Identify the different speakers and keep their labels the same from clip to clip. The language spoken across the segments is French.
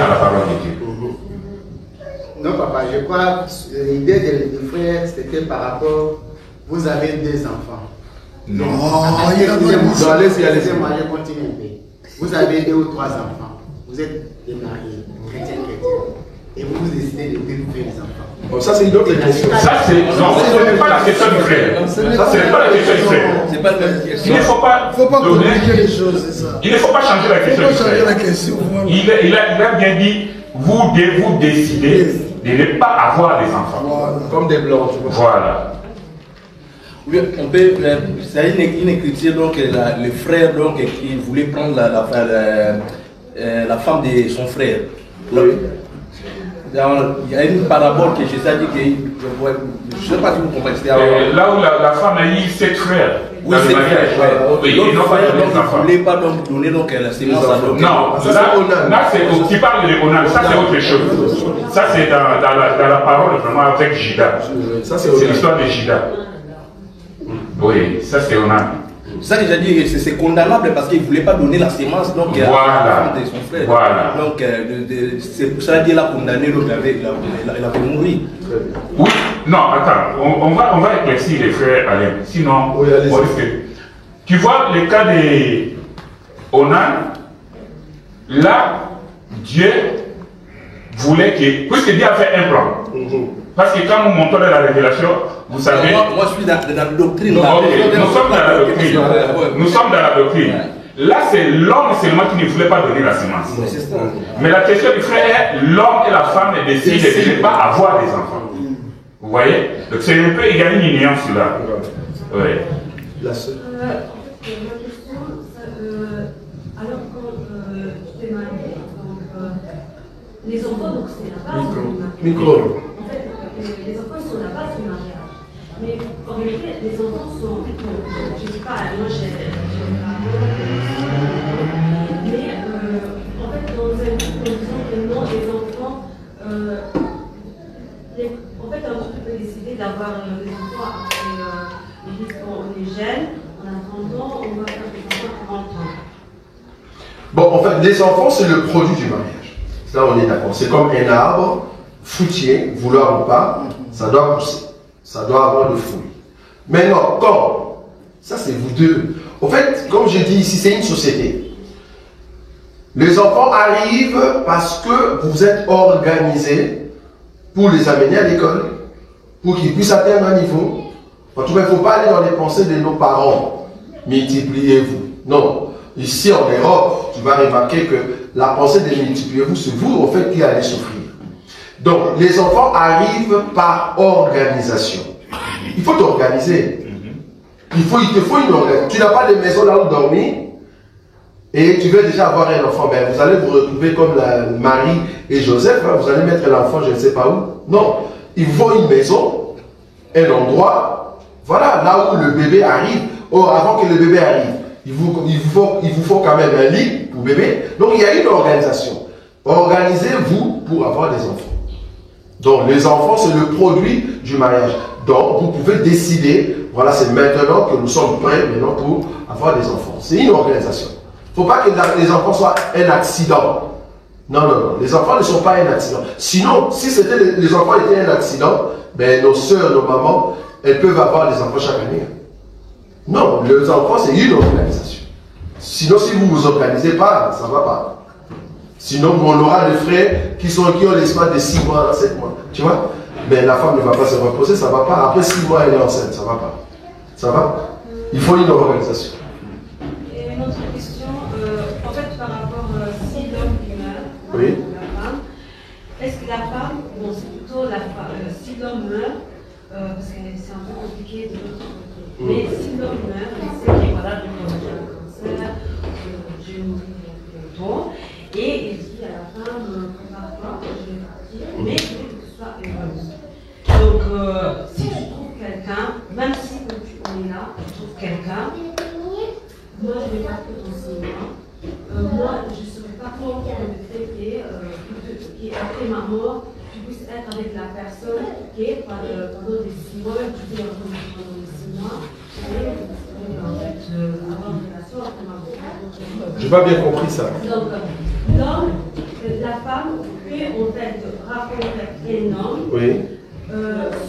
Speaker 1: à la parole de Dieu.
Speaker 2: Non, papa, je crois que l'idée des frères, c'était par rapport, vous avez 2 enfants.
Speaker 1: Non.
Speaker 2: Laissez-moi, je continue un peu. Vous avez 2 ou 3 enfants. Vous êtes des mariés, chrétiens. Et vous décidez de découvrir les enfants.
Speaker 3: Bon, ça, c'est une autre question.
Speaker 1: Ça, c'est. Non, ce n'est pas la question du frère. Ça, ce n'est pas la question du frère.
Speaker 4: C'est pas la même question.
Speaker 1: Il ne faut pas.
Speaker 5: compliquer les choses, c'est ça.
Speaker 1: Il ne faut pas changer la question du frère. Il a bien dit, vous décidez de ne pas avoir des enfants.
Speaker 3: Voilà. Comme des blancs, tu vois.
Speaker 1: Voilà.
Speaker 4: Oui, on peut. C'est une écriture, donc, le frère donc, qui voulait prendre la femme de son frère.
Speaker 3: Oui.
Speaker 4: Il y a une parabole que Jésus a dit que. Je ne sais pas si vous comprenez.
Speaker 1: Là où la femme a eu 7 frères.
Speaker 4: Oui, c'est vrai.
Speaker 1: Oui, ils n'ont pas donné des enfants.
Speaker 4: Vous ne voulez pas donc donner donc, la sémence à donc.
Speaker 1: Non, là tu parles de Onan, ça c'est autre chose. Ça c'est dans la parole vraiment avec Judas. C'est l'histoire de Judas. Oui, ça c'est Onan.
Speaker 4: C'est ça que j'ai dit, c'est condamnable parce qu'il ne voulait pas donner la sémence donc, à la femme de son frère.
Speaker 1: Voilà.
Speaker 4: Donc c'est pour ça qu'il l'a condamné, donc il avait mouru.
Speaker 1: Oui, non, attends, on va éclaircir les frères Alain. Sinon,
Speaker 3: oui,
Speaker 1: tu vois le cas de Onan, là, Dieu voulait que, puisque Dieu a fait un plan. Parce que quand nous montons dans la révélation, vous savez.
Speaker 4: Moi je suis dans la doctrine.
Speaker 1: Nous sommes dans la doctrine. Nous sommes dans la doctrine. Là, c'est l'homme seulement qui ne voulait pas donner la semence. Mais la question du frère est l'homme et la femme décident de ne pas avoir des enfants. Vous voyez? Donc c'est un peu, il y a une nuance là. Oui.
Speaker 3: La seule.
Speaker 6: Ma question, alors quand tu t'es marié, donc, les enfants, donc c'est la base du mariage.
Speaker 3: Micro.
Speaker 6: En fait, les enfants sont la base du mariage. Mais en réalité, les enfants sont, je ne sais pas, moi j'ai mais en fait, dans un groupe, on dit que non, les enfants, en fait, un couple peut décider d'avoir des enfants après, quand on est jeune, on a 30 ans, on va faire des enfants à 40 ans.
Speaker 3: Bon, en fait, les enfants, c'est le produit du mariage. Là, on est d'accord. C'est comme un arbre fruitier, vouloir ou pas, ça doit pousser. Ça doit avoir le fruit. Maintenant, quand ça, c'est vous deux. En fait, comme je dis ici, c'est une société. Les enfants arrivent parce que vous êtes organisés pour les amener à l'école, pour qu'ils puissent atteindre un niveau. En tout cas, il ne faut pas aller dans les pensées de nos parents. Multipliez-vous. Non. Ici, en Europe, tu vas remarquer que la pensée de multipliez-vous, c'est vous, en fait, qui allez souffrir. Donc, les enfants arrivent par organisation. Il faut t'organiser. Il te faut une organisation. Tu n'as pas de maison là où dormir et tu veux déjà avoir un enfant. Ben, vous allez vous retrouver comme Marie et Joseph. Hein, vous allez mettre l'enfant je ne sais pas où. Non. Il faut une maison, un endroit. Voilà, là où le bébé arrive. Oh, avant que le bébé arrive, il vous faut quand même un lit pour bébé. Donc, il y a une organisation. Organisez-vous pour avoir des enfants. Donc, les enfants, c'est le produit du mariage. Donc, vous pouvez décider, voilà, c'est maintenant que nous sommes prêts maintenant pour avoir des enfants. C'est une organisation. Il ne faut pas que les enfants soient un accident. Non, non, non. Les enfants ne sont pas un accident. Sinon, si les enfants étaient un accident, ben, nos soeurs, nos mamans, elles peuvent avoir des enfants chaque année. Non, les enfants, c'est une organisation. Sinon, si vous ne vous organisez pas, ça ne va pas. Sinon, on aura des frères qui ont l'espace de 6 mois, 7 mois. Tu vois? Mais la femme ne va pas se reposer, ça ne va pas. Après 6 mois, elle est enceinte, ça ne va pas. Ça va? Il faut une organisation.
Speaker 6: Et une autre question, en fait, par rapport si l'homme meurt,
Speaker 3: oui.
Speaker 6: La femme, est-ce que la femme, bon, c'est plutôt la femme, si l'homme meurt, parce que c'est un peu compliqué de l'autre côté, mais si l'homme meurt, il sait qu'il voilà, j'ai un cancer, j'ai mouru longtemps. Et il dit à la femme, prépare-toi, je vais partir, mais il faut que tu sois heureuse. Donc, si tu trouves quelqu'un, même si on est là, tu trouves quelqu'un, moi je vais partir dans 6 mois, moi je ne serai pas contente de traiter, qui après ma mort, tu puisses être avec la personne qui est pendant les 6 mois, tu dis pendant les 6 mois, et en fait, avoir une relation après ma mort.
Speaker 3: Je n'ai pas bien compris ça.
Speaker 6: Donc, l'homme, la femme peut en fait rencontrer un homme
Speaker 3: Oui.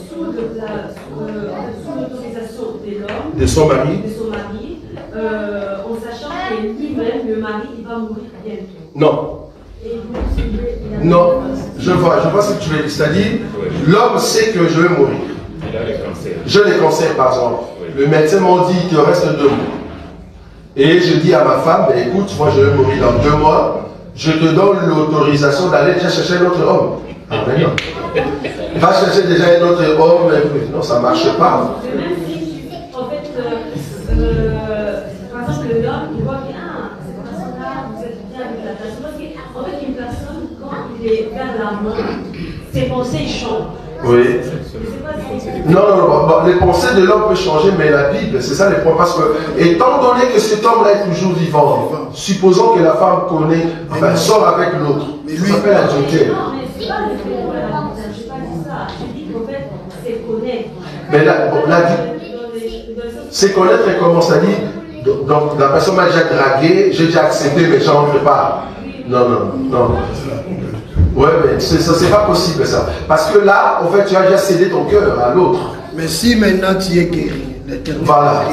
Speaker 6: sous l'autorisation de l'homme,
Speaker 3: De son mari.
Speaker 6: En sachant que lui-même, le mari, il va mourir bientôt.
Speaker 3: Non.
Speaker 6: Et vous, il a
Speaker 3: Non. Je vois ce que tu veux dire. C'est-à-dire, l'homme sait que je vais mourir.
Speaker 1: Il a le cancer.
Speaker 3: Je les conseille par exemple.
Speaker 1: Oui.
Speaker 3: Le médecin m'a dit, il te reste 2 mois. Et je dis à ma femme, ben écoute, moi je vais mourir dans 2 mois. Je te donne l'autorisation d'aller déjà chercher un autre homme. Ah ben non. Va chercher déjà un autre homme. Non, ça ne marche pas.
Speaker 6: Même si, en fait, par exemple, l'homme, il voit bien, cette personne-là, vous êtes bien avec la personne. Parce qu'en fait, une personne, quand il est vers la mort, ses pensées changent.
Speaker 3: Oui. Non, les pensées de l'homme peuvent changer, mais la Bible, c'est ça le point. Parce que, étant donné que cet homme-là est toujours vivant, supposons que la femme connaît, enfin, sort avec l'autre, ça s'appelle adultère.
Speaker 6: Non, mais c'est pas le fait de la je n'ai pas dit ça. Je dis qu'en fait, c'est connaître.
Speaker 3: Mais c'est connaître et comment ça dit. Donc, la personne m'a déjà dragué, j'ai déjà accepté, mais j'en veux pas. Non. Ouais, mais ça, c'est pas possible ça. Parce que là, en fait, tu as déjà cédé ton cœur à l'autre.
Speaker 5: Mais si maintenant tu es guéri,
Speaker 3: Voilà.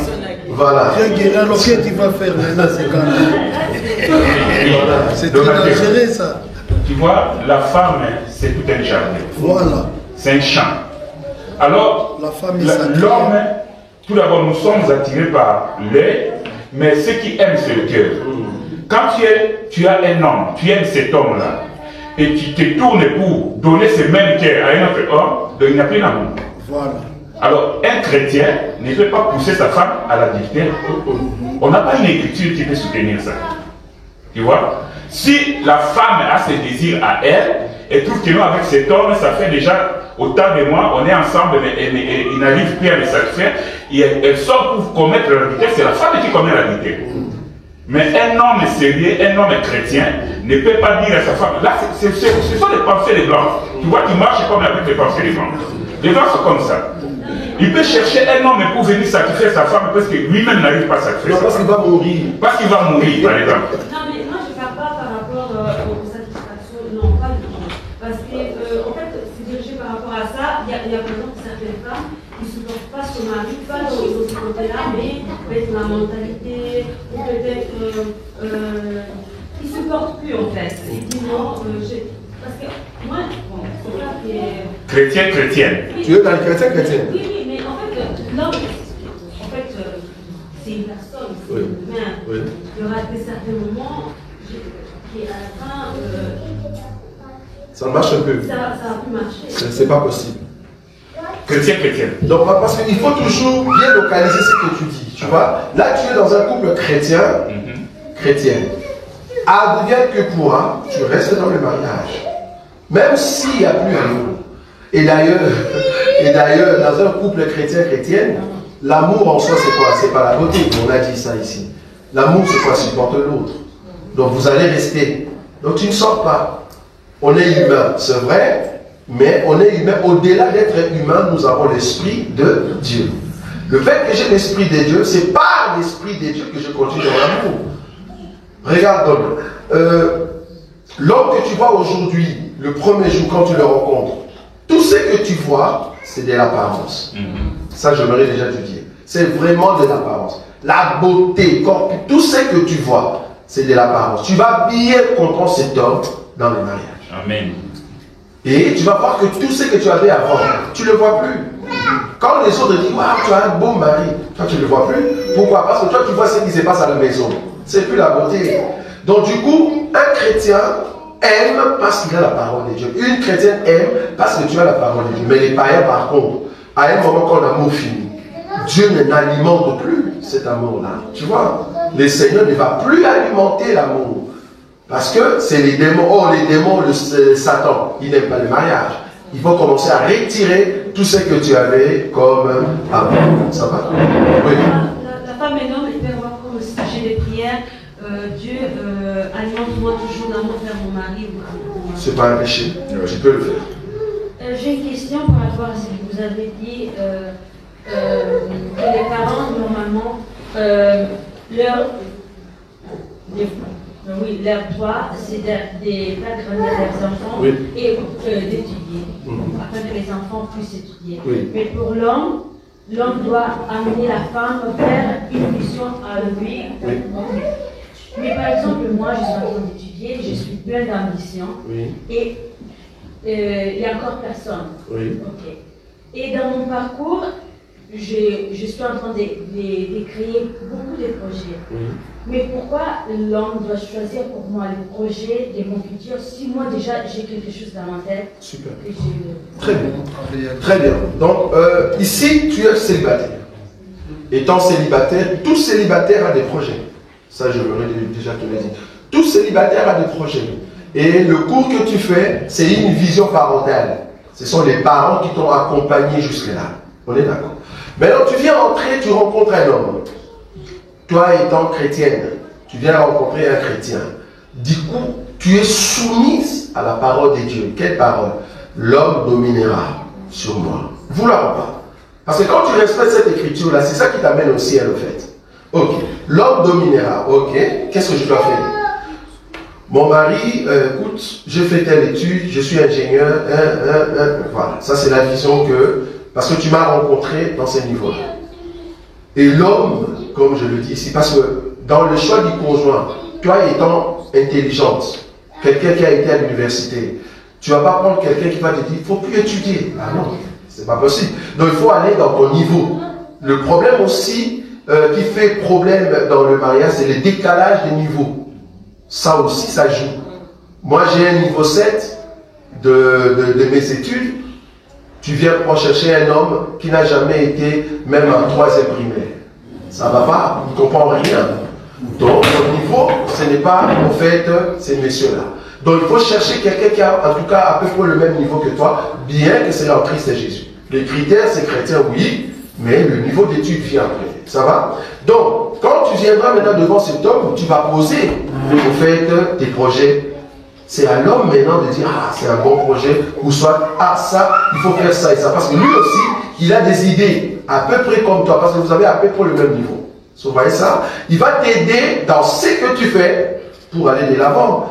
Speaker 5: Tu es guéri, alors qu'est-ce que tu vas faire maintenant? C'est quand même. C'est très dangereux ça.
Speaker 1: Tu vois, la femme, c'est tout un jardin.
Speaker 5: Voilà.
Speaker 1: C'est un champ. Alors,
Speaker 5: La femme est
Speaker 1: l'homme, tout d'abord, nous sommes attirés par l'œil, mais ce qui aime, c'est le cœur. Quand tu as un homme, tu aimes cet homme-là, et tu te tournes pour donner ce même cœur à un autre homme, donc il n'y a plus d'amour.
Speaker 5: Voilà.
Speaker 1: Alors, un chrétien ne peut pas pousser sa femme à l'adultère. On n'a pas une écriture qui peut soutenir ça. Tu vois? Si la femme a ses désirs à elle, et trouve que nous, avec cet homme, ça fait déjà autant de mois, on est ensemble, mais il n'arrive plus à le satisfaire, et elle sort pour commettre l'adultère, c'est la femme qui commet l'adultère. Mais un homme sérieux, un homme chrétien, ne peut pas dire à sa femme, là, ce sont les pensées des blancs. Tu vois, tu marches comme avec les pensées des blancs. Les blancs sont comme ça. Il peut chercher un homme pour venir sacrifier sa femme parce que lui-même n'arrive pas à sacrifier.
Speaker 3: Non, parce qu'il va mourir.
Speaker 1: Parce qu'il va mourir, par exemple.
Speaker 6: Non, mais moi, je ne parle pas par rapport aux satisfactions, non, pas du tout. Parce que, en fait, c'est dirigé par rapport à ça. Il y a par exemple certaines femmes qui ne supportent pas son mari, pas dans ce côté-là, mais peut-être la mentalité, ou peut-être. Ils ne supportent plus, en fait. Ils disent non, parce que moi, bon, c'est pas que.
Speaker 1: Chrétienne.
Speaker 3: Tu es dans le chrétien?
Speaker 6: Oui, mais en fait, l'homme, en fait, c'est une personne, c'est une humain.
Speaker 3: Oui.
Speaker 6: Il y aura des certains moments qui, à la fin,
Speaker 3: Ça marche un peu.
Speaker 6: ça a pu marcher.
Speaker 3: C'est pas possible.
Speaker 1: Chrétienne.
Speaker 3: Donc, parce qu'il faut toujours bien localiser ce que tu dis. Tu vois, là, tu es dans un couple chrétienne. Advienne que pourra, tu restes dans le mariage. Même s'il n'y a plus amour. Et d'ailleurs, dans un couple chrétienne, l'amour en soi, c'est quoi? C'est pas la beauté, on a dit ça ici. L'amour, c'est quoi? Supporte l'autre. Donc vous allez rester. Donc tu ne sors pas. On est humain, c'est vrai, mais on est humain. Au-delà d'être humain, nous avons l'esprit de Dieu. Le fait que j'ai l'esprit de Dieu, c'est par l'esprit de Dieu que je continue dans l'amour. Regarde donc, l'homme que tu vois aujourd'hui, le premier jour quand tu le rencontres, tout ce que tu vois, c'est de l'apparence. Ça, j'aimerais déjà te dire. C'est vraiment de l'apparence. La beauté, tout ce que tu vois, c'est de l'apparence. Tu vas bien comprendre cet homme dans le mariage.
Speaker 1: Amen.
Speaker 3: Et tu vas voir que tout ce que tu avais avant, tu ne le vois plus. Quand les autres disent, waouh, tu as un beau mari, toi tu ne le vois plus. Pourquoi? Parce que toi tu vois ce qui se passe à la maison. C'est plus la beauté. Donc du coup, un chrétien aime parce qu'il a la parole de Dieu. Une chrétienne aime parce que tu as la parole de Dieu. Mais les païens par contre, à un moment quand l'amour finit, Dieu n'alimente plus cet amour-là. Tu vois, le Seigneur ne va plus alimenter l'amour. Parce que c'est les démons. Oh, les démons, Satan, il n'aime pas le mariage. Il faut commencer à retirer tout ce que tu avais comme amour. Ça va? Oui.
Speaker 6: La femme et l'homme, ils peuvent voir comme sujet de prière. Dieu alimente-moi toujours d'amour vers mon mari.
Speaker 3: C'est pas un péché. Tu peux le faire.
Speaker 6: J'ai une question par rapport à ce que vous avez dit. Que les parents, normalement,
Speaker 7: Oui, leur droit, c'est de faire grandir leurs enfants et d'étudier, afin que les enfants puissent étudier.
Speaker 3: Oui.
Speaker 7: Mais pour l'homme doit amener la femme vers une mission à lui.
Speaker 3: Oui.
Speaker 7: Mais par exemple, moi, je suis en train d'étudier, je suis plein d'ambition et il n'y a encore personne.
Speaker 3: Oui.
Speaker 7: Okay. Et dans mon parcours, je suis en train de créer beaucoup de projets. Mais pourquoi l'homme doit choisir pour moi le projet de mon futur si moi déjà j'ai quelque chose dans ma tête?
Speaker 3: Super. Très bien. Très bien. Donc, ici, tu es célibataire. Étant célibataire, tout célibataire a des projets. Ça, je l'aurais déjà te l'ai dit. Tout célibataire a des projets. Et le cours que tu fais, c'est une vision parentale. Ce sont les parents qui t'ont accompagné jusque-là. On est d'accord. Maintenant, tu viens entrer, tu rencontres un homme. Toi étant chrétienne, tu viens rencontrer un chrétien. Du coup, tu es soumise à la parole de Dieu. Quelle parole? L'homme dominera sur moi. Vouloir ou pas? Parce que quand tu respectes cette écriture-là, c'est ça qui t'amène au ciel, au fait. Ok. L'homme dominera. Ok. Qu'est-ce que je dois faire? Mon mari, écoute, j'ai fait telle étude, je suis ingénieur, voilà. Ça, c'est la vision que... Parce que tu m'as rencontré dans ces niveaux-là. Et l'homme, comme je le dis ici, parce que dans le choix du conjoint, toi étant intelligente, quelqu'un qui a été à l'université, tu ne vas pas prendre quelqu'un qui va te dire, il ne faut plus étudier. Ah non, c'est pas possible. Donc il faut aller dans ton niveau. Le problème aussi qui fait problème dans le mariage, c'est le décalage des niveaux. Ça aussi, ça joue. Moi, j'ai un niveau 7 de mes études. Tu viens pour chercher un homme qui n'a jamais été même en 3e primaire. Ça ne va pas, il ne comprend rien. Donc, au niveau, ce n'est pas, en fait, ces messieurs-là. Donc, il faut chercher quelqu'un qui a, en tout cas, à peu près le même niveau que toi, bien que c'est en Christ et Jésus. Les critères, c'est chrétien, oui, mais le niveau d'étude vient après. Ça va? Donc, quand tu viendras maintenant devant cet homme, tu vas poser, en fait, tes projets. C'est à l'homme maintenant de dire, ah, c'est un bon projet, ou soit, ah, ça, il faut faire ça et ça. Parce que lui aussi, il a des idées, à peu près comme toi, parce que vous avez à peu près le même niveau. Vous voyez ça? Il va t'aider dans ce que tu fais pour aller de l'avant.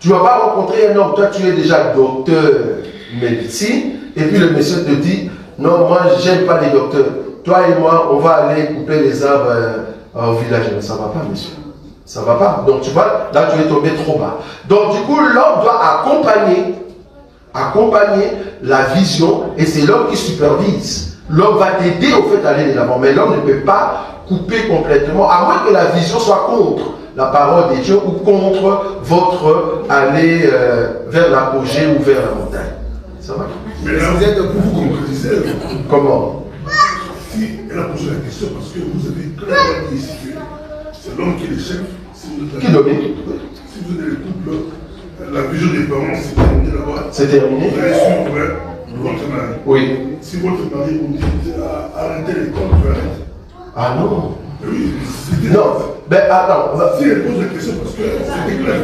Speaker 3: Tu ne vas pas rencontrer un homme, toi tu es déjà docteur médecine, et puis le monsieur te dit, non, moi, j'aime pas les docteurs. Toi et moi, on va aller couper les arbres au village. Mais ça ne va pas, monsieur. Ça ne va pas. Donc tu vois, là tu es tombé trop bas. Donc du coup, l'homme doit accompagner la vision, et c'est l'homme qui supervise. L'homme va t'aider au fait d'aller de l'avant, mais l'homme ne peut pas couper complètement, à moins que la vision soit contre la parole de Dieu ou contre votre aller vers l'apogée ou vers la montagne. Ça va?
Speaker 8: Mais là, vous êtes pour vous concrétiser.
Speaker 3: Comment?
Speaker 8: Si elle a posé la question, parce que vous avez clairement dit ici que c'est l'homme qui est le chef.
Speaker 3: Qui domine?
Speaker 8: Si vous êtes le couple, la vision des parents, c'est terminé là-bas.
Speaker 3: C'est terminé?
Speaker 8: Vous allez suivre votre mari.
Speaker 3: Oui.
Speaker 8: Si votre mari vous dit arrêtez l'école, vous arrêtez.
Speaker 3: Ah non.
Speaker 8: Oui,
Speaker 3: non. Ben attends.
Speaker 8: Si elle pose la question, parce que c'était clair.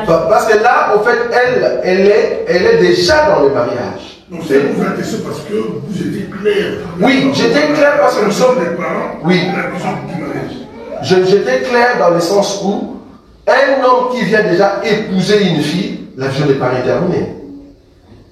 Speaker 3: Parce que là, en fait, elle est déjà dans le mariage.
Speaker 8: Donc si elle pose la question parce que vous étiez clair.
Speaker 3: Oui, j'étais clair parce que nous sommes
Speaker 8: des parents.
Speaker 3: Oui.
Speaker 8: La vision du mariage.
Speaker 3: J'étais clair dans le sens où un homme qui vient déjà épouser une fille, la vision n'est pas déterminée.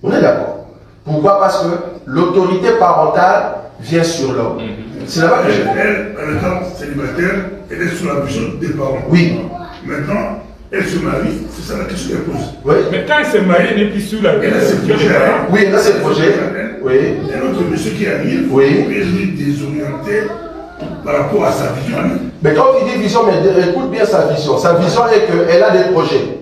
Speaker 3: On est d'accord. Pourquoi? Parce que l'autorité parentale vient sur l'homme. C'est là-bas que
Speaker 8: elle étant célibataire, elle est sous la vision des parents.
Speaker 3: Oui.
Speaker 8: Maintenant, elle se marie, c'est ça la question qu'elle pose.
Speaker 3: Oui.
Speaker 1: Mais quand elle se marie, elle n'est plus sous la vision des parents.
Speaker 3: Oui, elle a ses projets. Oui.
Speaker 8: Et l'autre monsieur qui arrive,
Speaker 3: oui.
Speaker 8: Il est désorienté par rapport à sa vision.
Speaker 3: Mais quand il dit vision, mais écoute bien sa vision. Sa vision est qu'elle a des projets.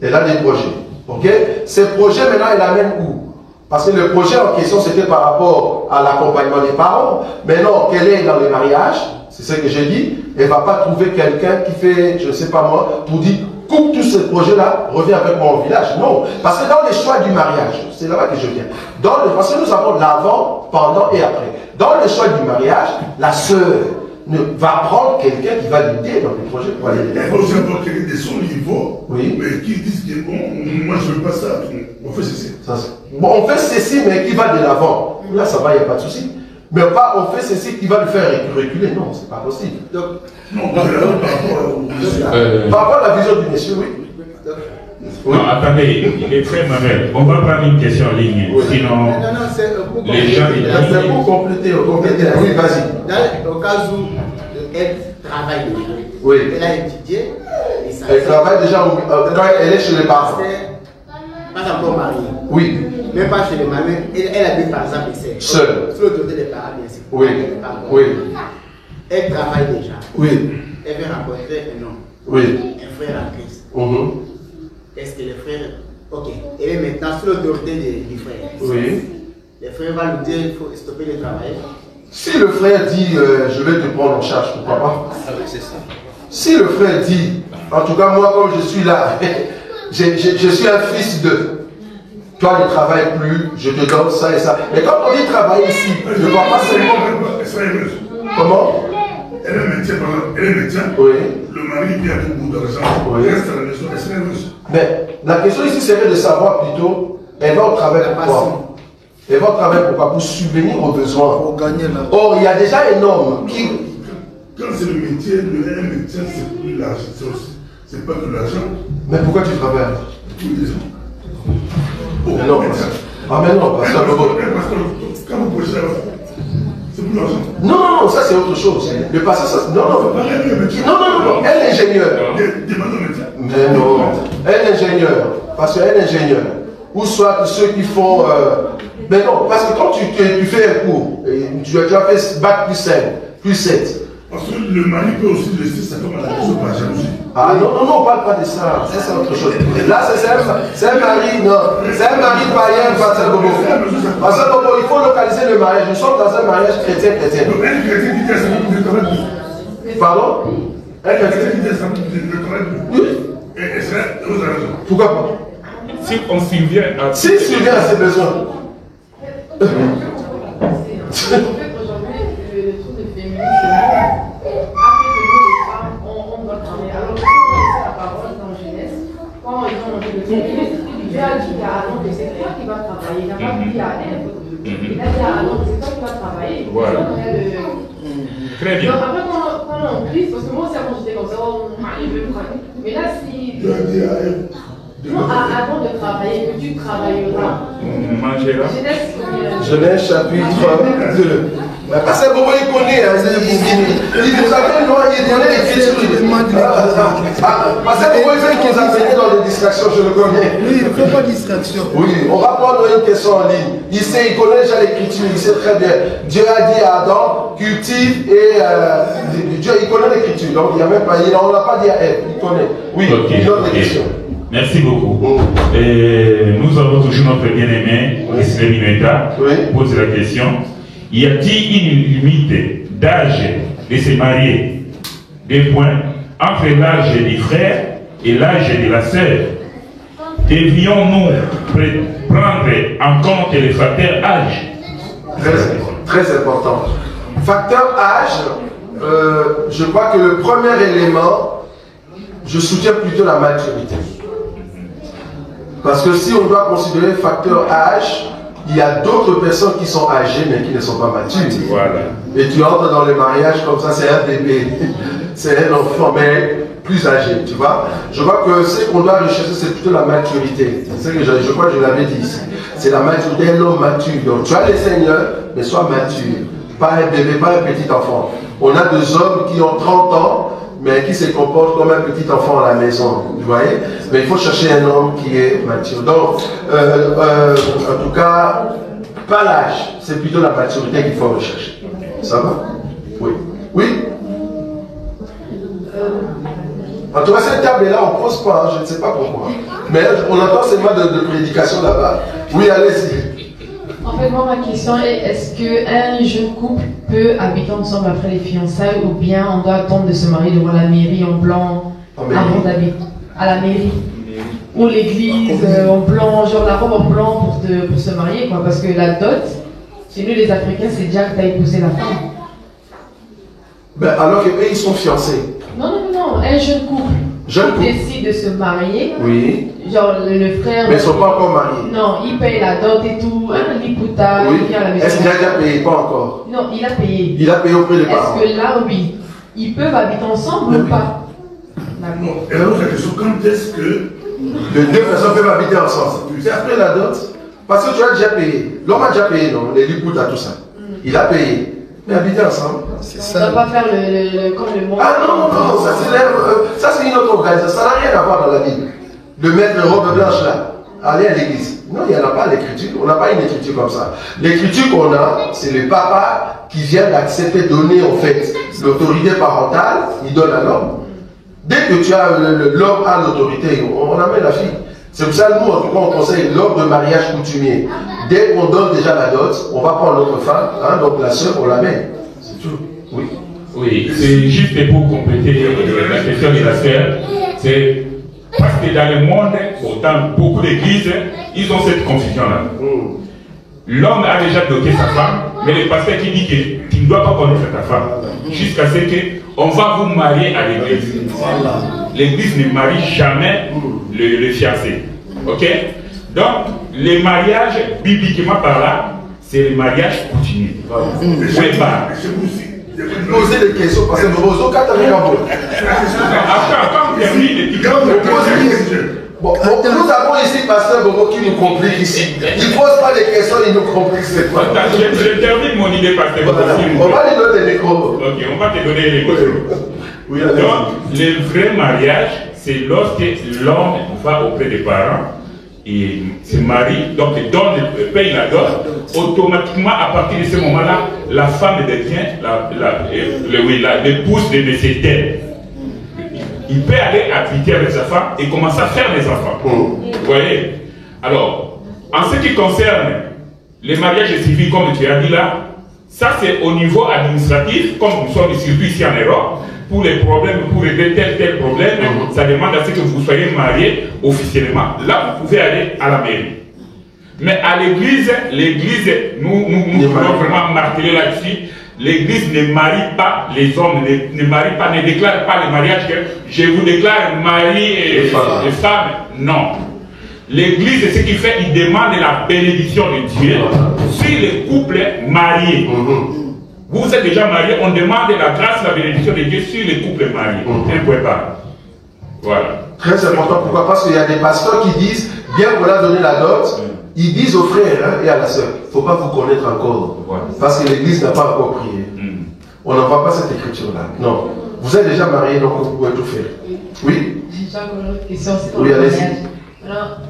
Speaker 3: Elle a des projets. Ok? Ces projets, maintenant, elle amène où? Parce que le projet en question, c'était par rapport à l'accompagnement des parents. Maintenant, qu'elle est dans le mariage, c'est ce que j'ai dit, elle ne va pas trouver quelqu'un qui fait, je ne sais pas moi, pour dire, coupe tous ces projets-là, reviens avec moi au village. Non. Parce que dans les choix du mariage, c'est là-bas que je viens. Parce que nous avons l'avant, pendant et après. Dans le choix du mariage, la sœur va prendre quelqu'un qui va l'aider dans les projets pour aller aider.
Speaker 8: Elle va aussi avoir quelqu'un de son niveau,
Speaker 3: oui.
Speaker 8: Mais qui disent que bon, moi je ne veux pas ça, on fait ceci.
Speaker 3: Bon, on fait ceci, mais qui va de l'avant. Là, ça va, il n'y a pas de souci. Mais pas on fait ceci qui va le faire reculer. Non, c'est pas possible.
Speaker 8: Donc, non, par rapport
Speaker 3: Par rapport à la vision du monsieur, oui.
Speaker 1: Non, attendez, les frères Manuel, on va prendre une question en ligne.
Speaker 3: Oui.
Speaker 1: Sinon,
Speaker 2: Non, c'est pour
Speaker 1: les gens.
Speaker 3: C'est pour compléter. Oui, vas-y.
Speaker 2: Au cas où elle travaille déjà.
Speaker 3: Oui.
Speaker 2: Elle a étudié. Et ça
Speaker 3: Elle travaille déjà quand elle est chez les parents.
Speaker 2: Pas encore mariée.
Speaker 3: Oui.
Speaker 2: Même pas chez les mamans. Elle habite par exemple ici.
Speaker 3: Seule.
Speaker 2: Sur l'autorité des parents, bien sûr.
Speaker 3: Oui. Oui.
Speaker 2: Elle travaille déjà.
Speaker 3: Oui.
Speaker 2: Elle veut rencontrer un homme.
Speaker 3: Oui.
Speaker 2: Un frère en Christ. Est-ce que le frère. Ok. Elle est maintenant sous l'autorité du frère.
Speaker 3: Oui.
Speaker 2: Le frère va lui dire qu'il faut stopper de travailler.
Speaker 3: Si le frère dit je vais te prendre en charge, pourquoi pas?
Speaker 4: C'est ça.
Speaker 3: Si le frère dit, en tout cas moi comme je suis là, je suis un fils de. Toi ne travailles plus, je te donne ça et ça. Mais quand on dit travailler ici, je ne vois pas seulement. Comment?
Speaker 8: Elle est médecin, elle est médecin.
Speaker 3: Oui.
Speaker 8: Le mari vient avec beaucoup d'argent.
Speaker 3: Oui.
Speaker 8: Elle reste à la maison, elle serait heureuse.
Speaker 3: Mais la question ici serait de savoir plutôt, elle va au travail pourquoi? Elle va au travail pourquoi? Pour subvenir aux besoins.
Speaker 5: Pour gagner la...
Speaker 3: Or, il y a déjà un homme qui...
Speaker 8: Quand c'est le métier, le médecin, c'est plus l'argent. C'est pas de l'argent.
Speaker 3: Mais pourquoi tu travailles?
Speaker 8: Tous les gens.
Speaker 3: Mais non, ah mais non, parce que...
Speaker 8: Quand vous posez la c'est plus l'argent.
Speaker 3: Non, ça c'est autre chose. Le passé, ça... Non. Elle est ingénieure. Mais non, elle est ingénieure. Parce qu'elle est ingénieure. Ou soit ceux qui font... Mais non, parce que quand tu fais un cours, tu as fait bac plus 5, plus 7.
Speaker 8: Parce que le mari peut aussi laisser sa femme à la maison par jalousie.
Speaker 3: Ah non, on ne parle pas de ça. Ça c'est autre chose. Là, c'est un mari, non. C'est un mari païen, Pasteur Bobo. Pasteur Bobo, il faut localiser le mariage. Nous sommes dans un mariage chrétien-chrétien.
Speaker 8: Donc, elle chrétien qui dit à sa femme, vous travaillez plus.
Speaker 3: Pardon?
Speaker 8: Elle chrétien qui dit à sa femme, vous travaillez plus. Oui. Et elle serait heureuse à la maison.
Speaker 3: Pourquoi pas?
Speaker 1: Si on subvient à...
Speaker 3: Si il subvient à ses besoins.
Speaker 9: En fait, aujourd'hui, le truc de féminisme, après que nous, les femmes, on doit travailler. Alors, si on laisse la parole dans la jeunesse, quand ils ont monté le féminisme, Dieu a dit à Aaron que c'est toi qui vas travailler. Il n'a pas dit à elle. Il a dit à Aaron que c'est toi qui vas travailler.
Speaker 1: Voilà. Très bien.
Speaker 9: Donc, après, quand on crie, parce que moi aussi, avant, j'étais comme ça, oh, mon mari veut me travailler. Mais là, si.
Speaker 8: Dieu a dit à elle.
Speaker 9: Non, avant de travailler, que tu travailleras.
Speaker 3: Genèse chapitre 2. Parce que Bobo il connaît, il nous avait donné l'écriture. Parce que Bobo il fait qu'ils apprennent dans les distractions, je le connais.
Speaker 5: Oui, il ne faut pas de distraction.
Speaker 3: Oui, on va prendre une question en ligne. Il sait, il connaît déjà l'écriture, il sait très bien. Dieu a dit à Adam, cultive et Dieu, il connaît l'écriture. Donc il n'y a même pas, on n'a pas dit à elle, il connaît. Oui,
Speaker 1: okay,
Speaker 3: une autre question.
Speaker 1: Merci beaucoup. Et nous avons toujours notre bien-aimé, Ismaël Minueta, pose la question. Y a-t-il une limite d'âge de se marier? Deux points. Entre l'âge du frère et l'âge de la sœur. Devions-nous prendre en compte les facteurs âge?
Speaker 3: Très important. Facteur âge, je crois que le premier élément, je soutiens plutôt la maturité. Parce que si on doit considérer le facteur âge, il y a d'autres personnes qui sont âgées mais qui ne sont pas matures. Voilà. Et tu entres dans le mariage comme ça, c'est un bébé, c'est un enfant, mais plus âgé, tu vois. Je crois que ce qu'on doit rechercher, c'est plutôt la maturité. C'est ce que je crois que je l'avais dit ici. C'est la maturité, l'homme mature. Donc tu as les seigneurs, mais sois mature. Pas un bébé, pas un petit enfant. On a des hommes qui ont 30 ans, mais qui se comporte comme un petit enfant à la maison, vous voyez. Mais il faut chercher un homme qui est mature. Donc, en tout cas, pas l'âge, c'est plutôt la maturité qu'il faut rechercher. Ça va? Oui. Oui? En tout cas, cette table-là, on ne pose pas, hein, je ne sais pas pourquoi. Mais on entend seulement de prédication là-bas. Oui, allez-y.
Speaker 10: En fait, moi, ma question est, est-ce qu'un jeune couple peut habiter ensemble après les fiançailles ou bien on doit attendre de se marier devant la mairie en blanc avant d'habiter à la mairie ou l'église en blanc, genre la robe en blanc pour se marier, quoi, parce que la dot, chez nous les Africains, c'est déjà que tu as épousé la femme.
Speaker 3: Ben, alors qu'eux, ils sont fiancés.
Speaker 10: Non, un jeune couple. Décide de se marier.
Speaker 3: Oui.
Speaker 10: Genre le frère.
Speaker 3: Mais ils ne sont pas encore mariés.
Speaker 10: Non, il paye la dot et tout. L'ipouta,
Speaker 3: oui.
Speaker 10: Il vient à la maison.
Speaker 3: Est-ce qu'il a déjà payé? Pas encore.
Speaker 10: Non, il a payé.
Speaker 3: Il a payé auprès des parents.
Speaker 10: Est-ce que là, oui, ils peuvent habiter ensemble ou pas?
Speaker 8: Non, et alors la question, quand est-ce que
Speaker 3: les deux personnes peuvent habiter ensemble? C'est après la dot. Parce que tu as déjà payé. L'homme a déjà payé, non? Les lipoutes à tout ça. Il a payé. Mais habiter ensemble.
Speaker 10: C'est ça. On ne doit pas faire comme le monde.
Speaker 3: Ah non, ça c'est une autre organisation. Ça n'a rien à voir dans la Bible. De mettre une robe blanche là, aller à l'église. Non, il n'y en a pas à l'écriture. On n'a pas une écriture comme ça. L'écriture qu'on a, c'est le papa qui vient d'accepter, donner en fait l'autorité parentale, il donne à l'homme. Dès que tu as l'homme a l'autorité, on amène la fille. C'est pour ça, nous, en tout cas, on conseille lors de mariage coutumier. Dès qu'on donne déjà la dot, on va prendre notre femme, hein, donc la soeur, on l'amène. C'est tout. Oui.
Speaker 1: Oui, c'est juste pour compléter la question de la sœur. C'est parce que dans le monde, dans beaucoup d'églises, ils ont cette confusion-là. L'homme a déjà doté sa femme, mais le pasteur qui dit qu'il ne doit pas connaître ta femme, jusqu'à ce qu'on va vous marier à l'église. L'église ne marie jamais le fiancé. Ok? Donc, les mariages, bibliquement par là, c'est le mariage coutumier. Oui, pas.
Speaker 3: Posez des questions parce que nous avons quand on est en bon, nous avons ici Pasteur Bobo qui nous complique ici. Il ne pose pas des questions, il nous complique.
Speaker 1: Je termine mon idée, Pasteur Bobo.
Speaker 3: On va lui donner des micros.
Speaker 1: Ok, on va te donner les micros. Donc, le vrai mariage, c'est lorsque l'homme va auprès des parents et se marie, donc paye la dot. Automatiquement, à partir de ce moment-là, la femme devient l'épouse de ses terres. Il peut aller habiter avec sa femme et commencer à faire des enfants. Vous voyez? Alors, en ce qui concerne les mariages civils, comme tu as dit là, ça c'est au niveau administratif, comme nous sommes surtout ici en Europe, pour les problèmes, pour régler tel problème, ça demande à ce que vous soyez mariés officiellement. Là, vous pouvez aller à la mairie. Mais à l'église, nous voulons vraiment marteler là-dessus. L'église ne marie pas les hommes, ne marie pas, ne déclare pas le mariage que je vous déclare mari et femme. Non. L'église, ce qu'il fait, il demande la bénédiction de Dieu sur les couples mariés. Vous êtes déjà mariés, on demande la grâce, la bénédiction de Dieu sur les couples mariés. Un point pas. Voilà.
Speaker 3: Très important. Pourquoi? Parce qu'il y a des pasteurs qui disent, bien qu'on a donné la dot, ils disent aux frères et à la sœur, il ne faut pas vous connaître encore. Parce que l'église n'a pas encore prié. On n'en voit pas cette écriture-là. Non. Vous êtes déjà mariés, donc vous pouvez tout faire. Oui?
Speaker 10: J'ai encore une autre question.
Speaker 3: Oui, allez-y.
Speaker 10: Alors,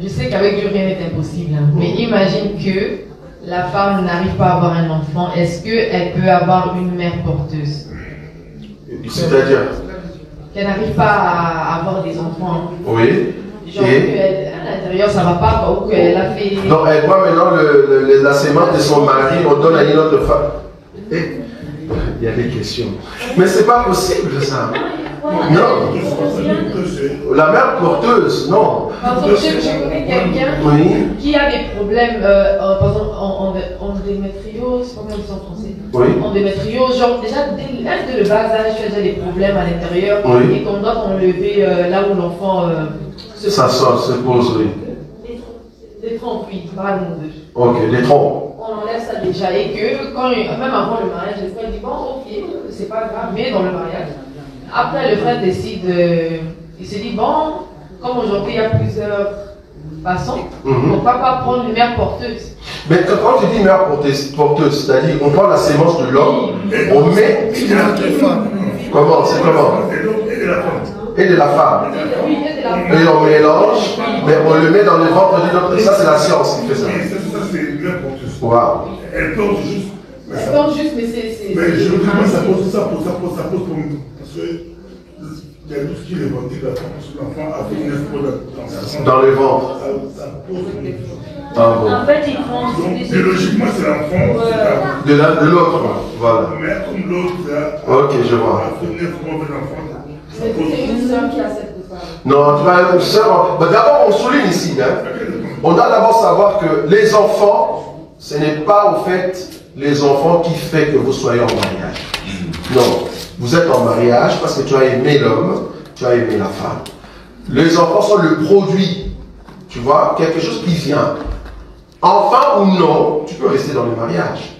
Speaker 10: je sais qu'avec Dieu, rien n'est impossible. Mais imagine que la femme n'arrive pas à avoir un enfant. Est-ce qu'elle peut avoir une mère porteuse?
Speaker 3: C'est-à-dire?
Speaker 10: Qu'elle n'arrive pas à avoir des enfants.
Speaker 3: Oui.
Speaker 10: Genre qu'à l'intérieur ça va pas, ou qu'elle a fait...
Speaker 3: Donc elle voit maintenant la sémence de son mari, on donne à une autre femme. Et, il y a des questions. Mais c'est pas possible ça. Non. La mère porteuse, non.
Speaker 10: Par exemple, je connais quelqu'un qui a des problèmes, par exemple, en endométriose, comment ils sont en français? Endométriose, genre déjà dès le bas âge, tu as déjà des problèmes à l'intérieur et qu'on doit enlever là où l'enfant
Speaker 3: ça sort, se pose, oui.
Speaker 10: Les trompes, oui, pardon.
Speaker 3: Ok, les trompes.
Speaker 10: On enlève ça déjà et que quand, même avant le mariage, le frère dit bon, ok, c'est pas grave, mais dans le mariage. Après, le frère décide, il se dit bon, comme aujourd'hui il y a plusieurs façons, pourquoi pas prendre une mère porteuse?
Speaker 3: Mais quand tu dis mère porteuse, c'est-à-dire on prend la sémence de l'homme, on met. Comment? C'est comment? Et de la femme. Et on mélange, mais on le met dans le ventre d'une autre. Ça, c'est la science qui fait ça.
Speaker 8: Ça, c'est une mère porteuse.
Speaker 3: Wow.
Speaker 8: Elle porte juste.
Speaker 10: Elle porte juste, mais c'est.
Speaker 8: Mais je ne dis pas ça pose problème. Parce que il y a tout ce qui est vendu là, parce que l'enfant a fait 9 mois
Speaker 3: dans le ventre.
Speaker 8: Ça pose problème.
Speaker 3: Ah bon.
Speaker 7: En fait, ils font.
Speaker 8: Donc, biologiquement, c'est l'enfant.
Speaker 3: De l'autre, voilà.
Speaker 8: Mais comme l'autre,
Speaker 3: ok, je vois.
Speaker 8: A fait 9 mois de l'enfant.
Speaker 10: C'est une soeur qui a cette femme.
Speaker 3: Non, tu vas une soeur. D'abord, on souligne ici. On doit d'abord savoir que les enfants, ce n'est pas au fait les enfants qui fait que vous soyez en mariage. Non, vous êtes en mariage parce que tu as aimé l'homme, tu as aimé la femme. Les enfants sont le produit, tu vois, quelque chose qui vient. Enfant ou non, tu peux rester dans le mariage.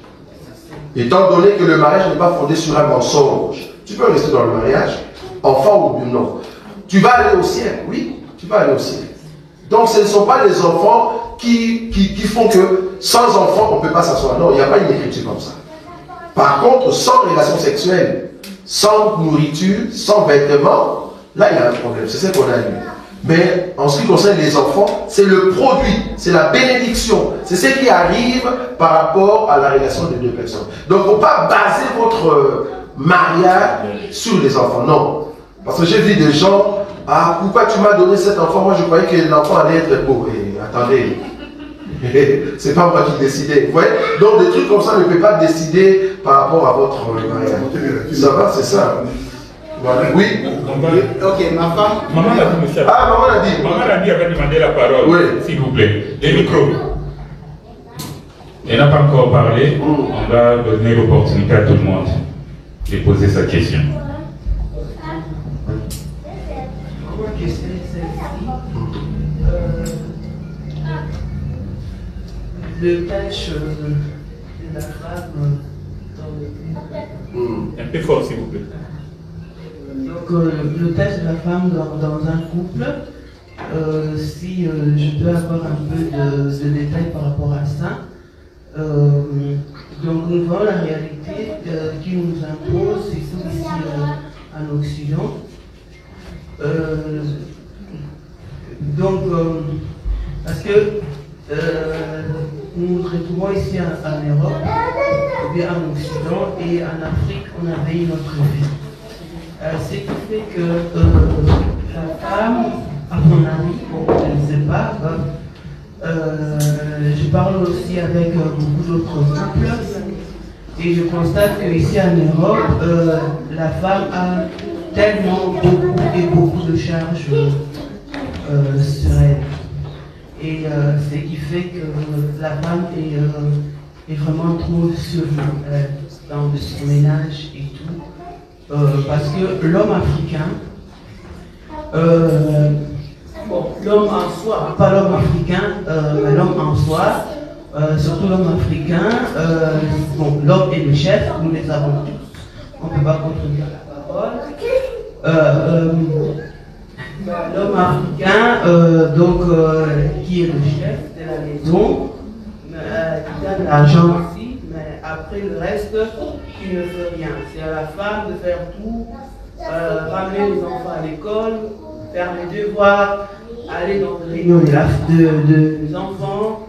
Speaker 3: Étant donné que le mariage n'est pas fondé sur un mensonge, tu peux rester dans le mariage. enfant ou non. Tu vas aller au ciel, oui, tu vas aller au ciel. Donc ce ne sont pas les enfants qui font que sans enfants on ne peut pas s'asseoir. Non, il n'y a pas une écriture comme ça. Par contre, sans relation sexuelle, sans nourriture, sans vêtements, là il y a un problème. C'est ce qu'on a lu. Mais en ce qui concerne les enfants, c'est le produit, c'est la bénédiction, c'est ce qui arrive par rapport à la relation des deux personnes. Donc il ne faut pas baser votre mariage sur les enfants, non. Parce que j'ai vu des gens, ah pourquoi tu m'as donné cet enfant, moi je croyais que l'enfant allait être beau. Et attendez, c'est pas moi qui décidais. Vous voyez? Donc des trucs comme ça ne peut pas décider par rapport à votre mariage. Ça va, c'est ça. Voilà. Oui.
Speaker 2: Ok, ma femme.
Speaker 1: Maman l'a dit, monsieur.
Speaker 3: Ah, maman l'a dit.
Speaker 1: Maman l'a dit, avait demandé la parole.
Speaker 3: Oui.
Speaker 1: S'il vous plaît. Les micros. Elle n'a pas encore parlé. On va donner l'opportunité à tout le monde de poser sa question.
Speaker 11: Ma question est celle-ci. Le tâche de la femme dans le couple.
Speaker 1: Un peu fort, s'il vous plaît.
Speaker 11: Donc, le tâche de la femme dans un couple, si je peux avoir un peu de détails par rapport à ça. Donc, nous voyons la réalité qui nous impose, c'est ici en Occident. Parce que nous nous retrouvons ici en Europe, ou bien en Occident, et en Afrique, on avait une autre vie. Ce qui fait que la femme, à mon avis, bon, je ne sais pas, je parle aussi avec beaucoup d'autres couples, et je constate qu'ici en Europe, la femme a tellement beaucoup de charges sur elle. Et ce qui fait que la femme est vraiment trop sur dans son ménage et tout. Parce que l'homme africain, l'homme en soi, pas l'homme africain, mais l'homme en soi, surtout l'homme africain, l'homme est le chef, nous les avons tous, on ne peut pas contredire la parole. L'homme africain, qui est le chef de la maison, qui donne l'argent aussi, mais après le reste, qui ne fait rien. C'est à la femme de faire tout, ramener les enfants à l'école, faire les devoirs, aller dans les réunions des enfants,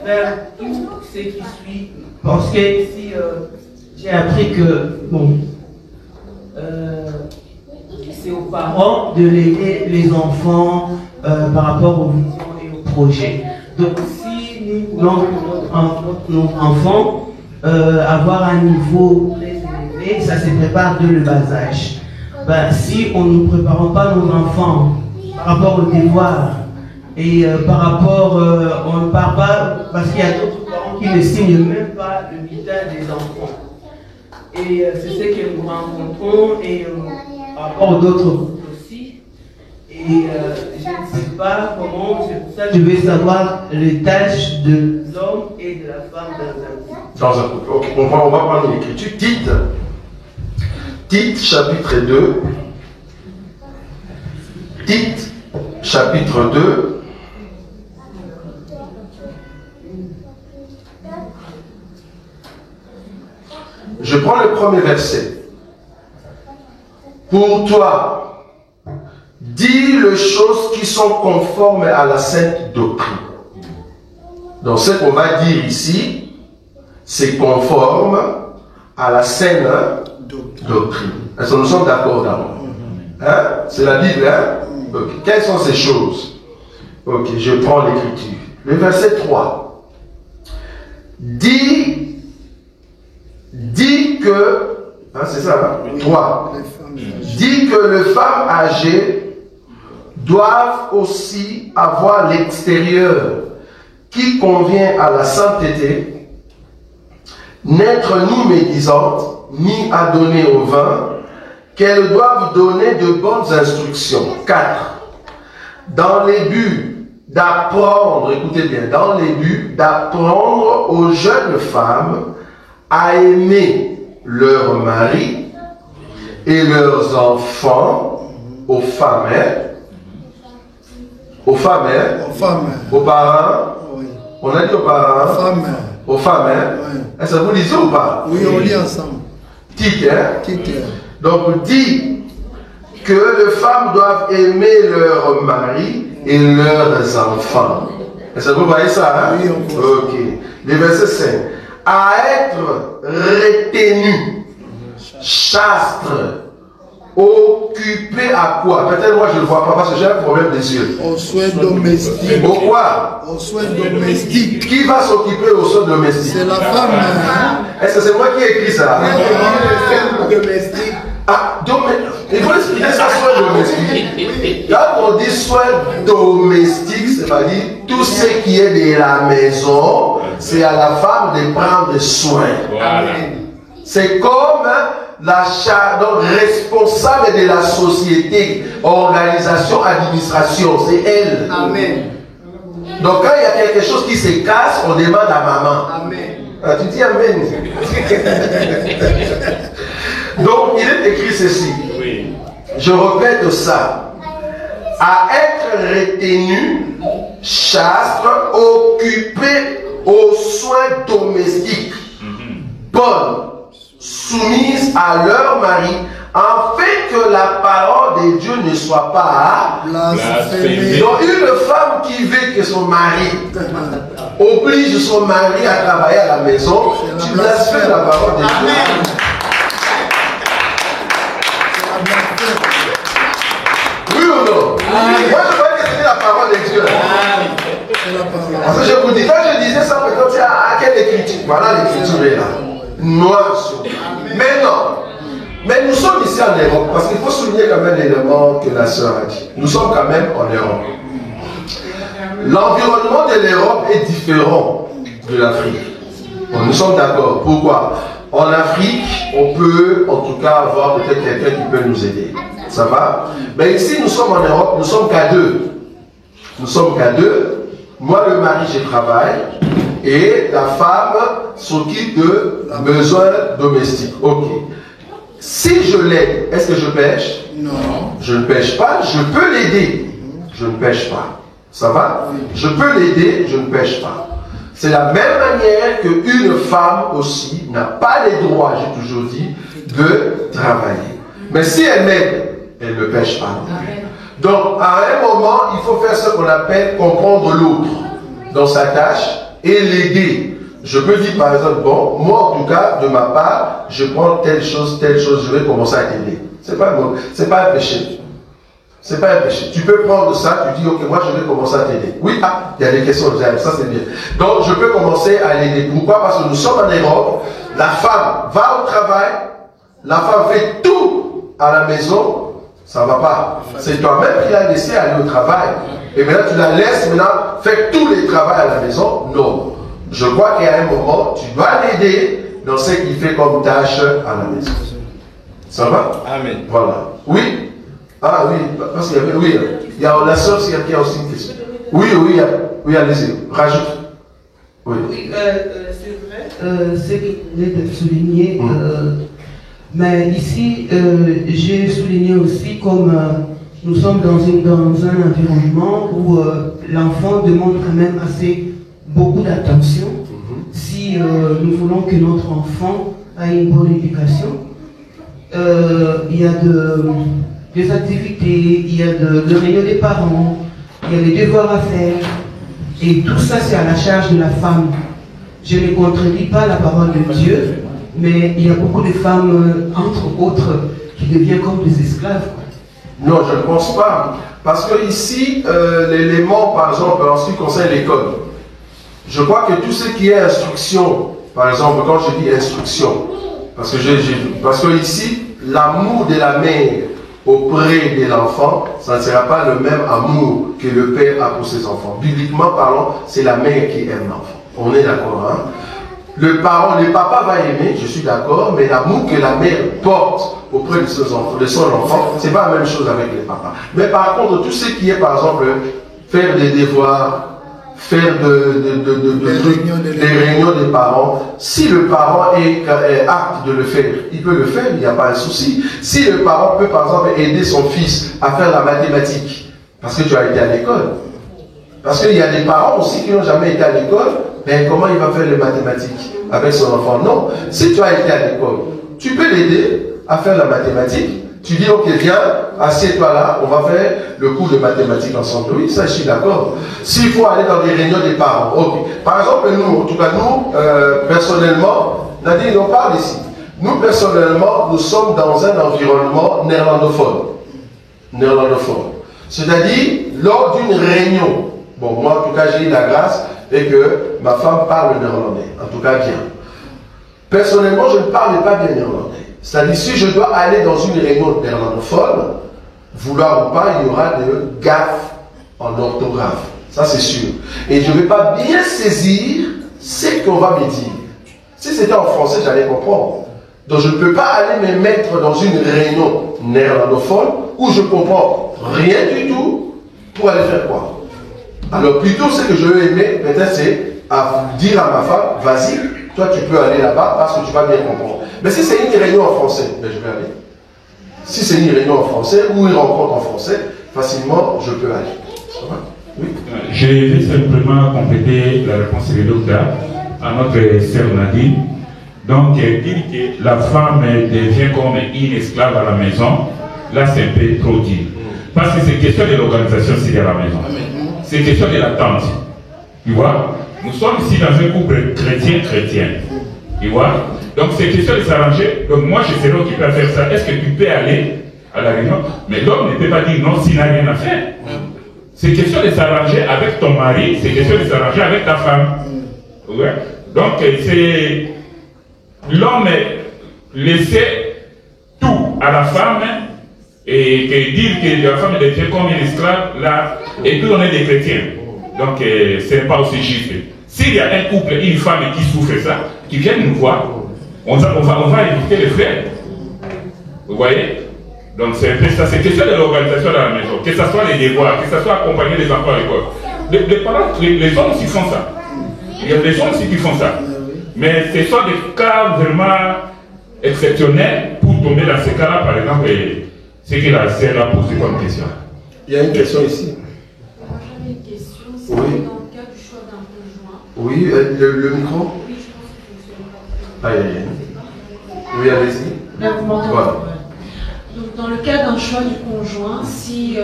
Speaker 11: faire tout ce qui suit. Parce que ici, j'ai appris que, c'est aux parents de l'aider les enfants par rapport aux visions et aux projets. Donc si nous voulons nos enfants avoir un niveau très élevé, ça se prépare dès le bas âge. Si on ne préparons pas nos enfants par rapport aux devoirs et par rapport, on ne part pas, parce qu'il y a d'autres parents qui ne signent même pas le bulletin des enfants. Et c'est ce que nous rencontrons et par rapport d'autres groupes aussi. Et je ne sais pas comment, c'est pour ça que je vais savoir les tâches de l'homme et de la femme dans un couple.
Speaker 3: Ok, on va prendre l'écriture. Tite, chapitre 2. Tite, chapitre 2. Je prends le premier verset. Pour toi, dis les choses qui sont conformes à la sainte doctrine. Donc ce qu'on va dire ici, c'est conforme à la sainte doctrine. Est-ce que nous sommes d'accord d'abord? Hein? C'est la Bible, hein? Okay. Quelles sont ces choses? Ok, je prends l'écriture. Le verset 3. Dis que, hein, c'est ça, hein? 3. Dit que les femmes âgées doivent aussi avoir l'extérieur qui convient à la sainteté, n'être ni médisantes, ni adonnées au vin, qu'elles doivent donner de bonnes instructions. 4. Dans les buts d'apprendre, écoutez bien, dans les buts d'apprendre aux jeunes femmes à aimer leur mari et leurs enfants aux femmes, aux parents, on a dit aux parents, aux femmes, est-ce que vous lisez ou pas?
Speaker 5: Oui, on lit ensemble.
Speaker 3: Tite, donc dit que les femmes doivent aimer leur mari et leurs enfants. Est-ce que vous voyez ça? Hein?
Speaker 5: Oui, on voit.
Speaker 3: Ok. Le verset 5. À être retenu, chaste, occupé à quoi? Peut-être moi je ne le vois pas parce que j'ai un problème des yeux.
Speaker 5: Aux soins domestiques.
Speaker 3: Au quoi?
Speaker 5: Aux soins domestiques.
Speaker 3: Qui va s'occuper aux soins domestiques?
Speaker 5: C'est la femme.
Speaker 3: Est-ce que c'est moi qui ai écrit ça?
Speaker 2: Domestique.
Speaker 3: Ah, il faut expliquer ça, soins domestiques. Quand on dit soins domestiques, c'est-à-dire tout ce qui est de la maison, c'est à la femme de prendre soin.
Speaker 1: Voilà.
Speaker 3: C'est comme donc, responsable de la société, organisation, administration, c'est elle.
Speaker 2: Amen.
Speaker 3: Donc quand il y a quelque chose qui se casse, on demande à maman.
Speaker 2: Amen.
Speaker 3: Ah, tu dis Amen. Donc il est écrit ceci.
Speaker 1: Oui.
Speaker 3: Je répète ça. À être retenu, chaste, occupé aux soins domestiques, bonnes, soumises à leur mari, afin que la parole de Dieu ne soit pas
Speaker 5: blasphémée.
Speaker 3: Donc une femme qui veut que son mari oblige son mari à travailler à la maison, tu blasphèmes la parole de Dieu. Oui ou non? Moi je croyais que c'était la parole de Dieu. Parce que je vous dis, quand je disais ça, peut-être c'est à quelle écriture? Voilà l'écriture est là. Noir sur blanc. Mais non. Mais nous sommes ici en Europe, parce qu'il faut souligner quand même l'élément que la sœur a dit. Nous sommes quand même en Europe. L'environnement de l'Europe est différent de l'Afrique. Bon, nous sommes d'accord. Pourquoi? En Afrique, on peut en tout cas avoir peut-être quelqu'un qui peut nous aider. Ça va? Mais ici, nous sommes en Europe, nous sommes qu'à deux. Nous sommes qu'à deux. Moi, le mari, je travaille. Et la femme s'occupe de besoins domestiques. Ok. Si je l'aide, est-ce que je pêche?
Speaker 5: Non.
Speaker 3: Je ne pêche pas, je peux l'aider. Je ne pêche pas. Ça va? Je peux l'aider, je ne pêche pas. C'est la même manière qu'une femme aussi n'a pas les droits, j'ai toujours dit, de travailler. Mais si elle m'aide, elle ne pêche pas. Donc, à un moment, il faut faire ce qu'on appelle comprendre l'autre dans sa tâche et l'aider. Je peux dire par exemple, bon, moi en tout cas, de ma part, je prends telle chose, je vais commencer à t'aider. C'est pas un péché. C'est pas un péché. Tu peux prendre ça, tu dis, ok, moi je vais commencer à t'aider. Oui, ah, il y a des questions, ça c'est bien. Donc je peux commencer à l'aider. Pourquoi? Parce que nous sommes en Europe, la femme va au travail, la femme fait tout à la maison, ça ne va pas. C'est toi-même qui l'as laissé aller au travail. Et maintenant tu la laisses maintenant faire tous les travaux à la maison. Non. Je crois qu'à un moment, tu dois l'aider dans ce qu'il fait comme tâche à la maison. Ça va? Amen. Voilà. Oui? Ah oui, parce qu'il y avait, oui, il y a la sœur qui a aussi une question. Oui, oui, allez-y, rajoute. Oui.
Speaker 11: Oui, c'est vrai. Ce que vous venez de souligner, mais ici, j'ai souligné aussi comme nous sommes dans un environnement où l'enfant demande quand même assez beaucoup d'attention. Si nous voulons que notre enfant ait une bonne éducation, il y a des activités, il y a de réunions des parents, il y a des devoirs à faire. Et tout ça, c'est à la charge de la femme. Je ne contredis pas la parole de Dieu, mais il y a beaucoup de femmes, entre autres, qui deviennent comme des esclaves.
Speaker 3: Non, je ne pense pas. Parce que ici, l'élément, par exemple, en ce qui concerne l'école, je crois que tout ce qui est instruction, par exemple, quand je dis instruction, parce que ici, l'amour de la mère auprès de l'enfant, ça ne sera pas le même amour que le père a pour ses enfants. Bibliquement parlant, c'est la mère qui aime l'enfant. On est d'accord, hein? Le papa va aimer, je suis d'accord, mais l'amour que la mère porte auprès de son enfant, c'est pas la même chose avec les papas. Mais par contre, tout ce qui est, par exemple, faire des devoirs, faire des réunions des parents. Si le parent est apte de le faire, il peut le faire, il n'y a pas un souci. Si le parent peut par exemple aider son fils à faire la mathématique, parce que tu as été à l'école, parce qu'il y a des parents aussi qui n'ont jamais été à l'école, mais comment il va faire les mathématiques avec son enfant? Non, si tu as été à l'école, tu peux l'aider à faire la mathématique. Tu dis, ok, viens, assieds-toi là, on va faire le cours de mathématiques ensemble. Oui, ça, je suis d'accord. S'il faut aller dans des réunions des parents, ok. Par exemple, nous, en tout cas, nous, personnellement, Nadine, on parle ici. Nous, personnellement, nous sommes dans un environnement néerlandophone. Néerlandophone. C'est-à-dire, lors d'une réunion, bon, moi, en tout cas, j'ai eu la grâce et que ma femme parle néerlandais, en tout cas bien. Personnellement, je ne parle pas bien néerlandais. C'est-à-dire, si je dois aller dans une réunion néerlandophone, vouloir ou pas, il y aura des gaffes en orthographe. Ça, c'est sûr. Et je ne vais pas bien saisir ce qu'on va me dire. Si c'était en français, j'allais comprendre. Donc, je ne peux pas aller me mettre dans une réunion néerlandophone où je ne comprends rien du tout pour aller faire quoi. Alors, plutôt, ce que je veux aimer, peut-être, c'est à dire à ma femme, vas-y, toi, tu peux aller là-bas parce que tu vas bien comprendre. Mais si c'est une réunion en français, ben je vais aller. Si c'est une réunion en français ou une rencontre en français, facilement, je peux aller. Ça va? Oui.
Speaker 1: Je vais simplement compléter la réponse de docteur à notre sœur Nadine. Donc, dire que la femme devient comme une esclave à la maison, là, c'est un peu trop dit. Parce que c'est question de l'organisation, c'est à la maison. C'est question de l'attente. Tu vois? Nous sommes ici dans un couple chrétien. Tu vois? Donc c'est question de s'arranger. Donc moi je serai occupé à faire ça. Est-ce que tu peux aller à la réunion? Mais l'homme ne peut pas dire non s'il n'a rien à faire. C'est question de s'arranger avec ton mari, c'est question de s'arranger avec ta femme. Ouais. Donc c'est l'homme laisser tout à la femme et que dire que la femme devient comme une esclave là, et puis on est des chrétiens. Donc ce n'est pas aussi juste. S'il y a un couple, une femme qui souffre ça, qui viennent nous voir, on va éviter les frères. Vous voyez? Donc c'est un peu ça, c'est question de l'organisation de la maison, que ce soit les devoirs, que ce soit accompagner les enfants à l'école. Les parents, les hommes aussi font ça. Il y a des gens aussi qui font ça. Mais ce sont des cas vraiment exceptionnels pour tomber dans ces cas-là, par exemple, ce que la sœur a posé comme question.
Speaker 3: Il y a une question ici.
Speaker 6: J'avais une question, c'est
Speaker 3: oui.
Speaker 6: Dans le cas du choix d'un conjoint.
Speaker 3: Oui, le micro?
Speaker 6: Oui, je pense que ça ne fonctionne pas.
Speaker 3: Aïe. Oui, allez-y.
Speaker 10: Là, vous m'entendez?
Speaker 3: Voilà.
Speaker 10: Donc, dans le cas d'un choix du conjoint, si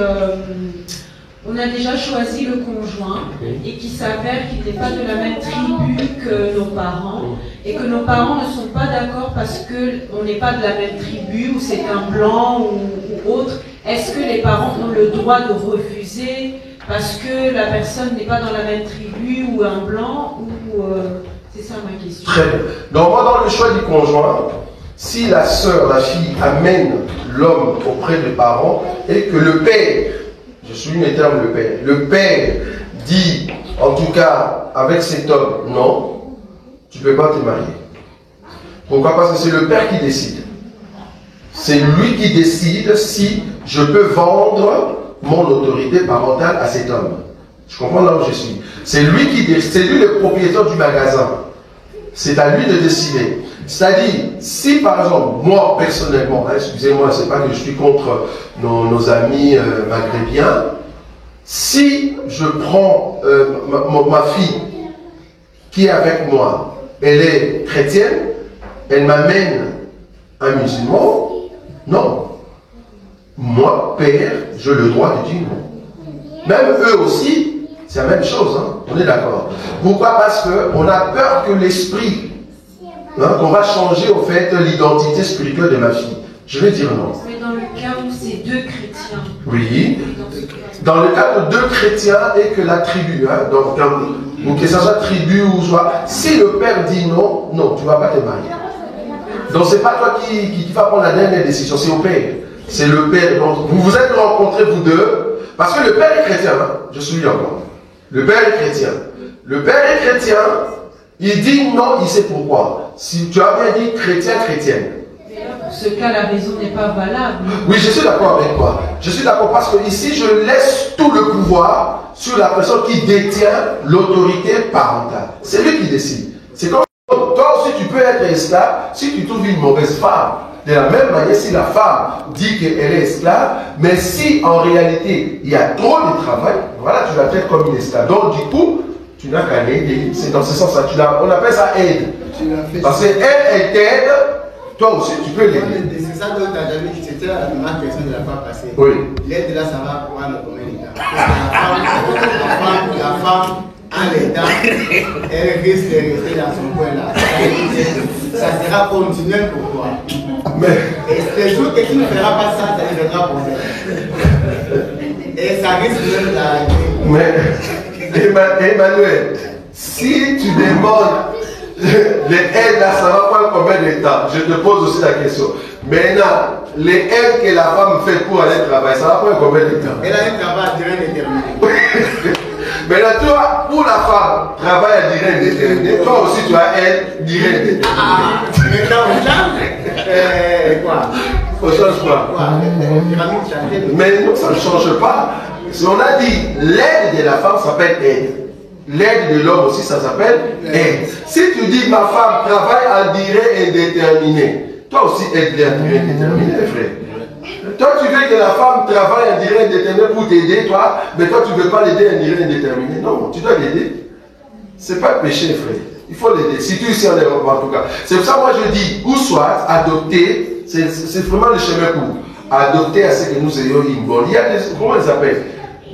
Speaker 10: on a déjà choisi le conjoint et qu'il s'avère qu'il n'est pas de la même tribu que nos parents et que nos parents ne sont pas d'accord parce qu'on n'est pas de la même tribu ou c'est un blanc ou autre, est-ce que les parents ont le droit de refuser parce que la personne n'est pas dans la même tribu ou un blanc ou c'est ça ma question.
Speaker 3: Très bien. Donc moi dans le choix du conjoint, si la sœur, la fille amène l'homme auprès des parents et que le père, je souligne le terme le père dit en tout cas avec cet homme, non, tu ne peux pas te marier. Pourquoi? Parce que c'est le père qui décide. C'est lui qui décide si je peux vendre mon autorité parentale à cet homme. Je comprends là où je suis. C'est lui qui décide, c'est lui le propriétaire du magasin. C'est à lui de décider. C'est-à-dire, si par exemple, moi personnellement, excusez-moi, c'est pas que je suis contre nos amis maghrébins, si je prends ma fille qui est avec moi, elle est chrétienne, elle m'amène un musulman, non. Moi, père, j'ai le droit de dire non. Même eux aussi, c'est la même chose, hein? On est d'accord. Pourquoi? Parce qu'on a peur que l'esprit, qu'on va changer au fait l'identité spirituelle de ma fille. Je vais dire non.
Speaker 6: Mais dans le cas où c'est deux chrétiens.
Speaker 3: Oui. Dans le cas de deux chrétiens et que la tribu, hein, donc, ou que ça soit tribu ou soit, si le père dit non, non, tu ne vas pas te marier. Donc c'est pas toi qui va prendre la dernière décision, c'est au père. C'est le père. Donc vous vous êtes rencontrés vous deux, parce que le père est chrétien, hein, je suis encore. Le père est chrétien. Le père est chrétien, il dit non, il sait pourquoi. Si tu as bien dit chrétien, chrétienne.
Speaker 6: Mais là,
Speaker 10: ce cas, la raison n'est pas valable.
Speaker 3: Oui, je suis d'accord avec toi. Je suis d'accord parce que ici, je laisse tout le pouvoir sur la personne qui détient l'autorité parentale. C'est lui qui décide. C'est comme toi aussi, tu peux être esclave si tu trouves une mauvaise femme. De la même manière, si la femme dit qu'elle est esclave, mais si en réalité il y a trop de travail, voilà, tu la traites comme une esclave. Donc, du coup, tu n'as qu'à l'aider. C'est dans ce sens-là. On appelle ça aide. Parce qu'elle t'aide, toi aussi tu peux l'aider.
Speaker 2: C'est ça dont tu as jamais dit. C'était ma question de la fois passée.
Speaker 3: Oui.
Speaker 2: L'aide là, ça va prendre combien de temps? La femme, en l'état, elle risque de rester dans son coin là. Ça sera continuel pour toi. Et les jours que tu ne feras pas ça, ça deviendra problème. Et ça risque de la...
Speaker 3: Mais Emmanuel, si tu demandes les aides là, ça va prendre combien de temps? Je te pose aussi la question. Maintenant, les aides que la femme fait pour aller travailler, ça va prendre combien de temps?
Speaker 2: Elle a un travail à durée indéterminée.
Speaker 3: Maintenant, toi, pour la femme, travail à durée indéterminée, toi aussi tu as aide durée indéterminée.
Speaker 2: Maintenant, on change quoi?
Speaker 3: On change quoi? Mais non, ça ne change pas. Si on a dit l'aide de la femme s'appelle aide. L'aide de l'homme aussi, ça s'appelle aide. Si tu dis ma femme travaille à durée indéterminée, toi aussi aide-les à durée indéterminée, frère. Toi, tu veux que la femme travaille à durée indéterminée pour t'aider, toi, mais toi, tu ne veux pas l'aider à durée indéterminée. Non, tu dois l'aider. Ce n'est pas péché, frère. Il faut l'aider. Si tu es ici en Europe, en tout cas. C'est pour ça que moi je dis, ou soit adopter, c'est vraiment le chemin court. Adopter à ce que nous ayons une bonne. Il y a des, comment ils appellent?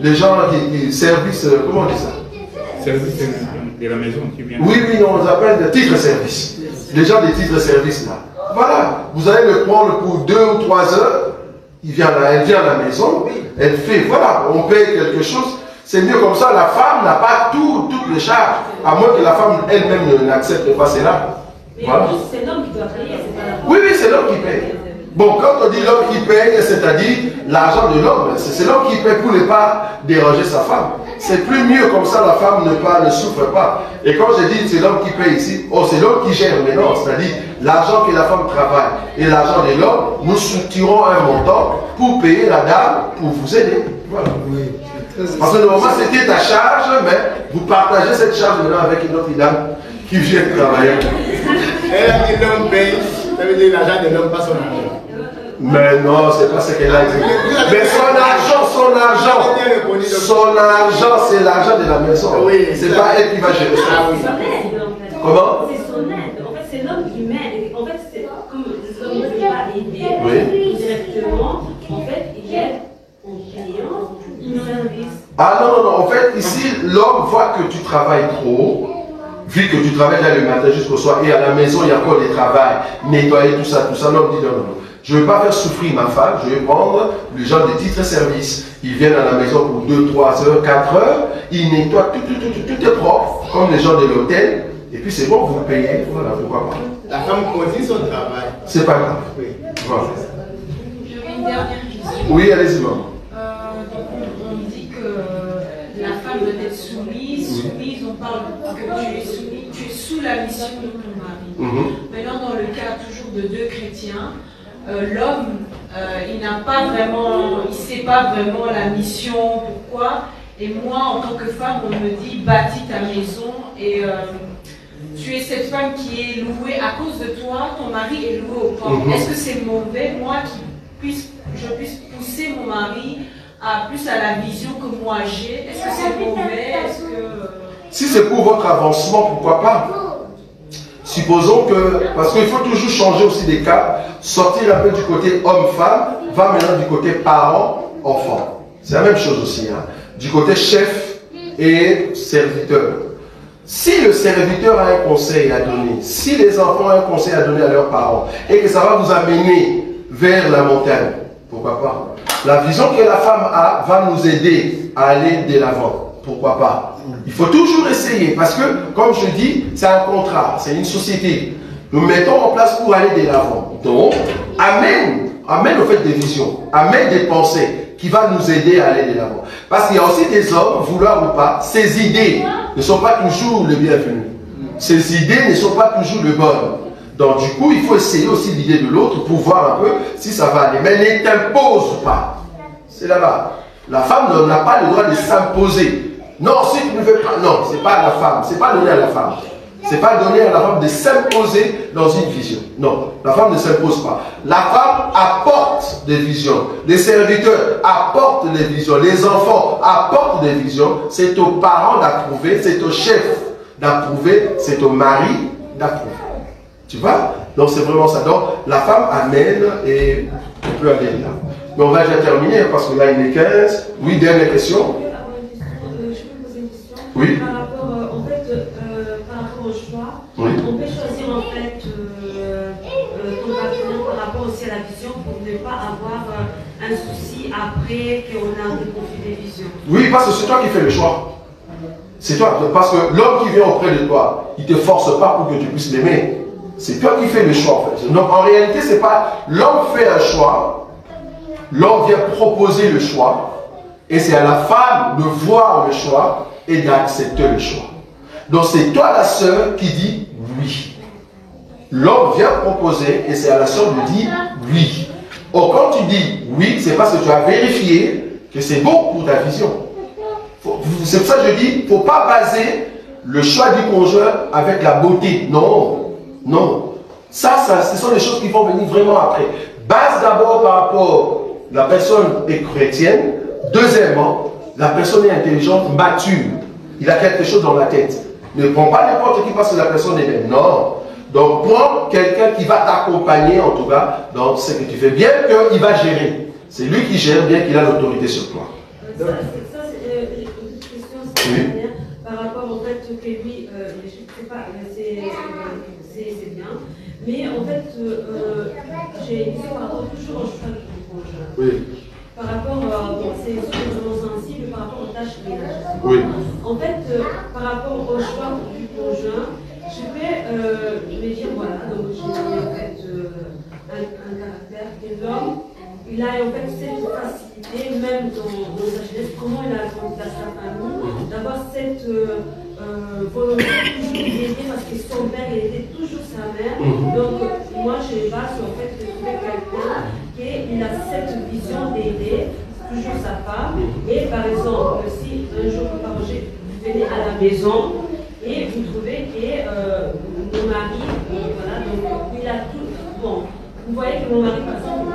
Speaker 3: Les gens qui service, comment on dit ça?
Speaker 1: Service de la maison qui vient.
Speaker 3: Oui, oui, non, on les appelle des titres-service. Les gens des titres-service là. Voilà, vous allez le prendre pour 2 ou 3 heures. Elle vient à la maison, elle fait, voilà, on paye quelque chose. C'est mieux comme ça, la femme n'a pas toutes les charges. À moins que la femme elle-même n'accepte pas cela.
Speaker 6: Voilà. C'est l'homme qui doit payer, c'est pas la femme.
Speaker 3: Oui, oui, c'est l'homme qui paye. Bon, quand on dit l'homme qui paye, c'est-à-dire l'argent de l'homme, c'est l'homme qui paye pour ne pas déranger sa femme. C'est plus mieux comme ça, la femme ne souffre pas. Et quand je dis c'est l'homme qui paye ici, oh c'est l'homme qui gère, mais non, c'est-à-dire l'argent que la femme travaille et l'argent de l'homme, nous structurons un montant pour payer la dame, pour vous aider. Voilà. Parce que normalement c'était ta charge, mais vous partagez cette charge maintenant avec une autre dame qui vient travailler.
Speaker 2: Elle a dit l'homme paye, ça veut dire l'argent de l'homme, pas son argent.
Speaker 3: Mais non, c'est pas ce qu'elle a dit. Mais son argent, c'est l'argent de la maison.
Speaker 2: Oui,
Speaker 3: c'est pas elle qui va gérer ça.
Speaker 6: Ah, c'est son aide.
Speaker 3: Comment?
Speaker 6: C'est son aide. En fait, c'est l'homme qui m'aide. En fait, c'est comme l'homme ne peut pas aider directement. En fait, il aide en payant une service.
Speaker 3: Ah non, non, non. En fait, ici, l'homme voit que tu travailles trop. Vu que tu travailles là le matin jusqu'au soir et à la maison, il y a encore des travail, nettoyer tout ça, l'homme dit non, non, non. Je ne veux pas faire souffrir ma femme, je vais prendre les gens des titres-service. Ils viennent à la maison pour 2, 3 heures, 4 heures, ils nettoient, tout est propre, comme les gens de l'hôtel, et puis c'est bon, vous payez, voilà, pourquoi pas.
Speaker 2: La femme continue son travail.
Speaker 3: C'est pas grave.
Speaker 2: Oui.
Speaker 3: Voilà.
Speaker 10: J'avais une dernière question.
Speaker 3: Oui, allez-y, maman.
Speaker 10: On dit que la femme doit être soumise, on parle que tu es soumis, tu es sous la mission de ton mari. Maintenant, dans le cas toujours de 2 chrétiens, l'homme, il n'a pas vraiment, il ne sait pas vraiment la mission, pourquoi. Et moi, en tant que femme, on me dit bâtis ta maison et tu es cette femme qui est louée à cause de toi, ton mari est loué au camp. Est-ce que c'est mauvais, moi, je puisse pousser mon mari plus à la vision que moi j'ai? Est-ce que c'est mauvais? Est-ce que...
Speaker 3: Si c'est pour votre avancement, pourquoi pas? Supposons que, parce qu'il faut toujours changer aussi des cas, sortir un peu du côté homme-femme, va maintenant du côté parent-enfant. C'est la même chose aussi, hein? Du côté chef et serviteur. Si le serviteur a un conseil à donner, si les enfants ont un conseil à donner à leurs parents, et que ça va vous amener vers la montagne, pourquoi pas? La vision que la femme a va nous aider à aller de l'avant. Pourquoi pas? Il faut toujours essayer parce que, comme je dis, c'est un contrat, c'est une société. Nous mettons en place pour aller de l'avant. Donc, amène au fait des visions, amène des pensées qui vont nous aider à aller de l'avant. Parce qu'il y a aussi des hommes, vouloir ou pas, ces idées ne sont pas toujours les bienvenues. Ces idées ne sont pas toujours les bonnes. Donc du coup, il faut essayer aussi l'idée de l'autre pour voir un peu si ça va aller. Mais ne t'impose pas. C'est là-bas. La femme n'a pas le droit de s'imposer. Non, si tu ne veux pas, non, c'est pas à la femme, c'est pas donné à la femme. C'est pas donné à la femme de s'imposer dans une vision. Non, la femme ne s'impose pas. La femme apporte des visions. Les serviteurs apportent des visions. Les enfants apportent des visions. C'est aux parents d'approuver, c'est au chef d'approuver, c'est au mari d'approuver. Tu vois? Donc c'est vraiment ça. Donc la femme amène et on peut aller là. Mais on va déjà terminer parce que là il est 15. Oui, dernière question. Oui.
Speaker 6: Par rapport, par rapport au choix,
Speaker 3: oui.
Speaker 6: On peut choisir en fait ton partenaire par rapport aussi à la vision pour ne pas avoir un souci après qu'on a des conflits de vision.
Speaker 3: Oui, parce que c'est toi qui fais le choix. C'est toi, parce que l'homme qui vient auprès de toi, il ne te force pas pour que tu puisses l'aimer. C'est toi qui fais le choix en fait. Donc en réalité, c'est pas l'homme fait un choix, l'homme vient proposer le choix, et c'est à la femme de voir le choix et d'accepter le choix. Donc c'est toi la sœur qui dit oui. L'homme vient proposer et c'est à la sœur de dire oui. Or quand tu dis oui, c'est parce que tu as vérifié que c'est bon pour ta vision. C'est pour ça que je dis, il ne faut pas baser le choix du conjoint avec la beauté. Non, non. Ça, ce sont des choses qui vont venir vraiment après. Base d'abord par rapport, la personne est chrétienne. Deuxièmement, la personne est intelligente, mature. Il a quelque chose dans la tête. Ne prends pas n'importe qui parce que la personne est belle. Non. Donc, prends quelqu'un qui va t'accompagner, en tout cas, dans ce que tu fais. Bien qu'il va gérer. C'est lui qui gère, bien qu'il a l'autorité sur toi.
Speaker 6: Ça, c'est une question,
Speaker 3: oui.
Speaker 6: Par rapport au fait que lui, je ne sais pas, c'est bien. Mais en fait, j'ai une question par rapport toujours au choix de ton conjoint.
Speaker 3: Oui.
Speaker 6: Par rapport, bon, c'est vraiment sensible par rapport aux tâches ménagères.
Speaker 3: Oui.
Speaker 6: En fait, par rapport au choix du conjoint, je peux me dire, voilà, donc j'ai en fait un caractère que l'homme, il a en fait cette facilité, même dans sa jeunesse, comment il a grandi dans sa famille, d'avoir cette volonté toujours d'aider parce que son père, il était toujours sa mère. Donc, moi, je base en fait de trouver quelqu'un qui a cette vision d'aider toujours sa femme. Et par exemple, si un jour, vous venez à la maison et vous trouvez que mon mari, voilà, donc il a tout. Bon, vous voyez que mon mari, par exemple,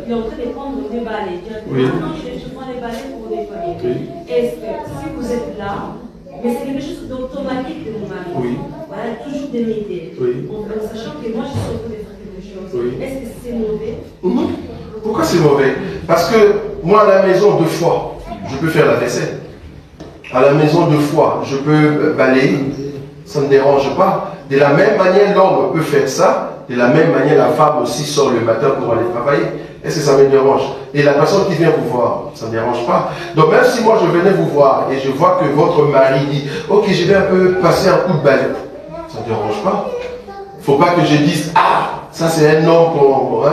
Speaker 6: il est en train de prendre des balais.
Speaker 3: Oui.
Speaker 6: Non, je prends les balais pour nettoyer.
Speaker 3: Oui.
Speaker 6: Est-ce que si vous êtes là, mais c'est quelque chose d'automatique de mon mari.
Speaker 3: Oui.
Speaker 6: Voilà, toujours de m'aider.
Speaker 3: Oui.
Speaker 6: En sachant que moi, je suis en train de faire quelque chose.
Speaker 3: Oui.
Speaker 6: Est-ce que c'est mauvais?
Speaker 3: Pourquoi c'est mauvais? Parce que moi, à la maison, 2 fois, je peux faire la vaisselle. À la maison, 2 fois, je peux balayer. Ça ne me dérange pas. De la même manière, l'homme peut faire ça. De la même manière, la femme aussi sort le matin pour aller travailler. Est-ce que ça me dérange? Et la personne qui vient vous voir, ça ne me dérange pas. Donc même si moi je venais vous voir et je vois que votre mari dit « Ok, je vais un peu passer un coup de balai », ça ne me dérange pas. Il ne faut pas que je dise « Ah, ça c'est un homme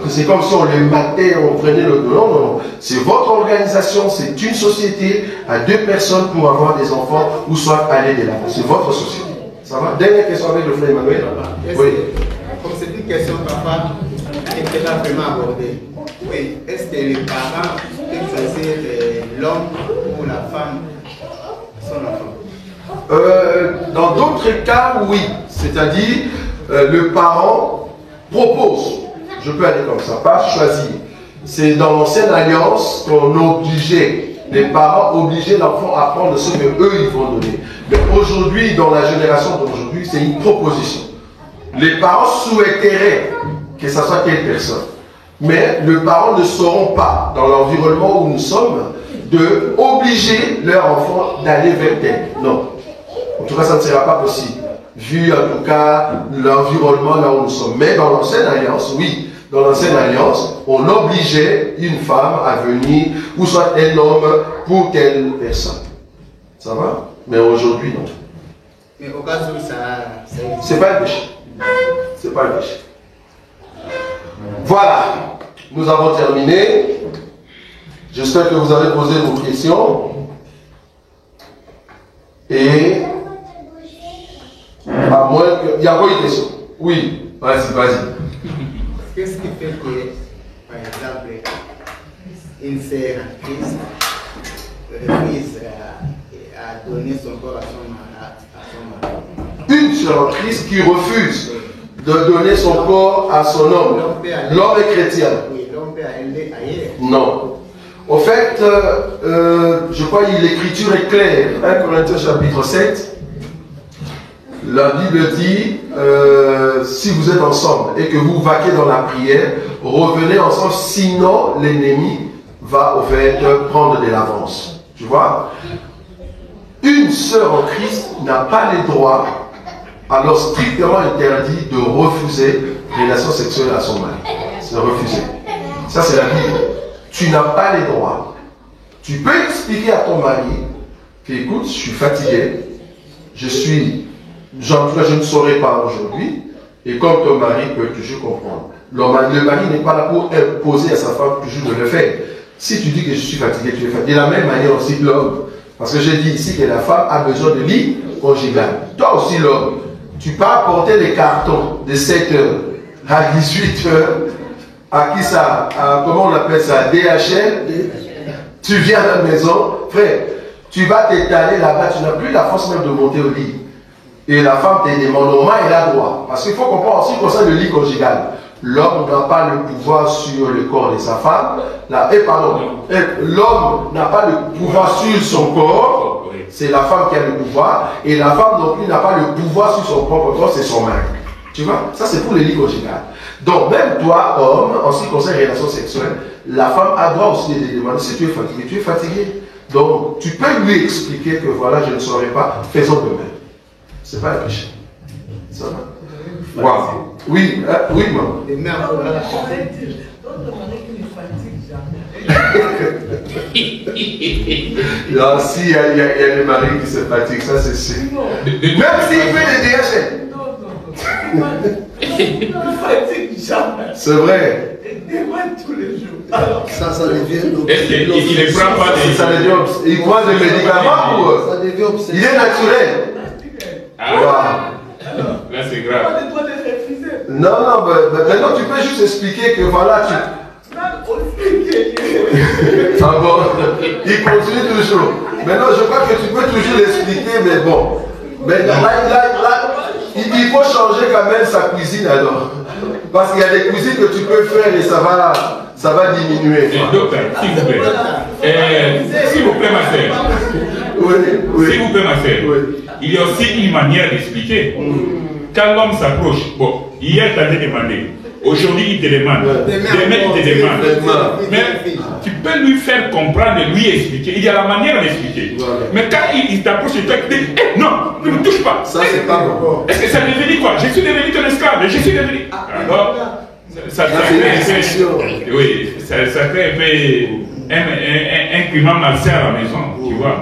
Speaker 3: que c'est comme si on le matait, on prenait le... » Non, non, non. C'est votre organisation, c'est une société à 2 personnes pour avoir des enfants ou soit aller de là. C'est votre société. Ça va? Dernière question avec le frère Emmanuel. Oui.
Speaker 2: Comme c'est une question, papa, qui était là vraiment abordée. Oui, est-ce que les parents peuvent choisir l'homme ou la femme, son enfant?
Speaker 3: Dans d'autres cas, oui. C'est-à-dire, le parent propose. Je peux aller comme ça, pas choisir. C'est dans l'ancienne alliance qu'on obligeait, les parents obligeaient l'enfant à prendre ce que eux ils vont donner. Mais aujourd'hui, dans la génération d'aujourd'hui, c'est une proposition. Les parents souhaiteraient que ça soit telle personne. Mais les parents ne sauront pas, dans l'environnement où nous sommes, de obliger leur enfant d'aller vers tel. Non. En tout cas, ça ne sera pas possible. Vu en tout cas l'environnement là où nous sommes. Mais dans l'ancienne alliance, oui. Dans l'ancienne alliance, on obligeait une femme à venir, ou soit un homme, pour telle personne. Ça va? Mais aujourd'hui, non.
Speaker 2: Mais au cas où ça
Speaker 3: c'est pas un péché. C'est pas un péché. Voilà. Nous avons terminé. J'espère que vous avez posé vos questions. Et à moins que... Il y a pas une question. Oui, vas-y.
Speaker 2: Qu'est-ce qui fait que, par exemple, une sœur en Christ refuse à donner son corps à son mari?
Speaker 3: Une sœur en Christ qui refuse de donner son corps à son homme. L'homme est chrétien.
Speaker 2: Oui, l'homme peut aller ailleurs.
Speaker 3: Non. Au fait, je crois que l'écriture est claire. 1 Corinthiens chapitre 7. La Bible dit, si vous êtes ensemble et que vous vaquez dans la prière, revenez ensemble, sinon l'ennemi va au fait prendre de l'avance. Tu vois? Une sœur en Christ n'a pas les droits, alors strictement interdit de refuser les relations sexuelles à son mari. C'est refuser. Ça c'est la Bible. Tu n'as pas les droits. Tu peux expliquer à ton mari qu'écoute, je suis fatigué, je ne saurais pas aujourd'hui, et comme ton mari peut toujours comprendre. Le mari n'est pas là pour imposer à sa femme toujours de le faire. Si tu dis que je suis fatigué, tu es fatigué. De la même manière aussi que l'homme. Parce que j'ai dit ici que la femme a besoin de lit conjugal. Toi aussi l'homme, tu peux apporter les cartons de 7h à 18h. À qui ça? Comment on appelle ça? DHL. Tu viens à la maison, frère, tu vas t'étaler là-bas, tu n'as plus la force même de monter au lit. Et la femme te demande, normalement, elle a droit. Parce qu'il faut comprendre aussi concernant le lit conjugal. L'homme n'a pas le pouvoir sur le corps de sa femme. L'homme n'a pas le pouvoir sur son corps. C'est la femme qui a le pouvoir. Et la femme non plus n'a pas le pouvoir sur son propre corps, c'est son mari. Tu vois? Ça, c'est pour le lit conjugal. Donc, même toi, homme, en ce qui concerne les relations sexuelles, la femme a droit aussi de te demander si tu es fatigué. Tu es fatigué. Donc, tu peux lui expliquer que voilà, je ne saurais pas, faisons de même. C'est pas un péché. Ça va? Wow. Oui, oui, maman. Non, si, il y a des maris qui se fatiguent, ça c'est sûr. Même s'il fait des DHL. C'est vrai.
Speaker 5: Ça devient.
Speaker 1: Est-ce qu'il ne prend pas des.
Speaker 3: Ça devient. Il prend des médicaments ou.
Speaker 5: Ça devient obsession.
Speaker 3: Il est naturel.
Speaker 1: Là c'est grave.
Speaker 3: Non, maintenant tu peux juste expliquer que voilà, tu. Ah bon, il continue toujours. Maintenant, je crois que tu peux toujours l'expliquer, mais bon. Mais là, il faut changer quand même sa cuisine alors. Parce qu'il y a des cuisines que tu peux faire et ça va diminuer.
Speaker 1: Docteur, s'il vous plaît. S'il vous plaît, ma sœur.
Speaker 3: Oui.
Speaker 1: S'il vous plaît, ma sœur.
Speaker 3: Oui.
Speaker 1: Il y a aussi une manière d'expliquer. Quand l'homme s'approche, bon, hier tu as demandé. Aujourd'hui, il te demande. Demain, il te demande. Mais tu peux lui faire comprendre et lui expliquer. Il y a la manière d'expliquer. Mais quand il t'approche et toi, tu dis non, ne me touche pas.
Speaker 3: Ça, c'est pas bon.
Speaker 1: Est-ce que ça devient quoi? Je suis devenu ton esclave. Je suis devenu. Alors, ça crée un peu un climat malsain à la maison. Tu vois.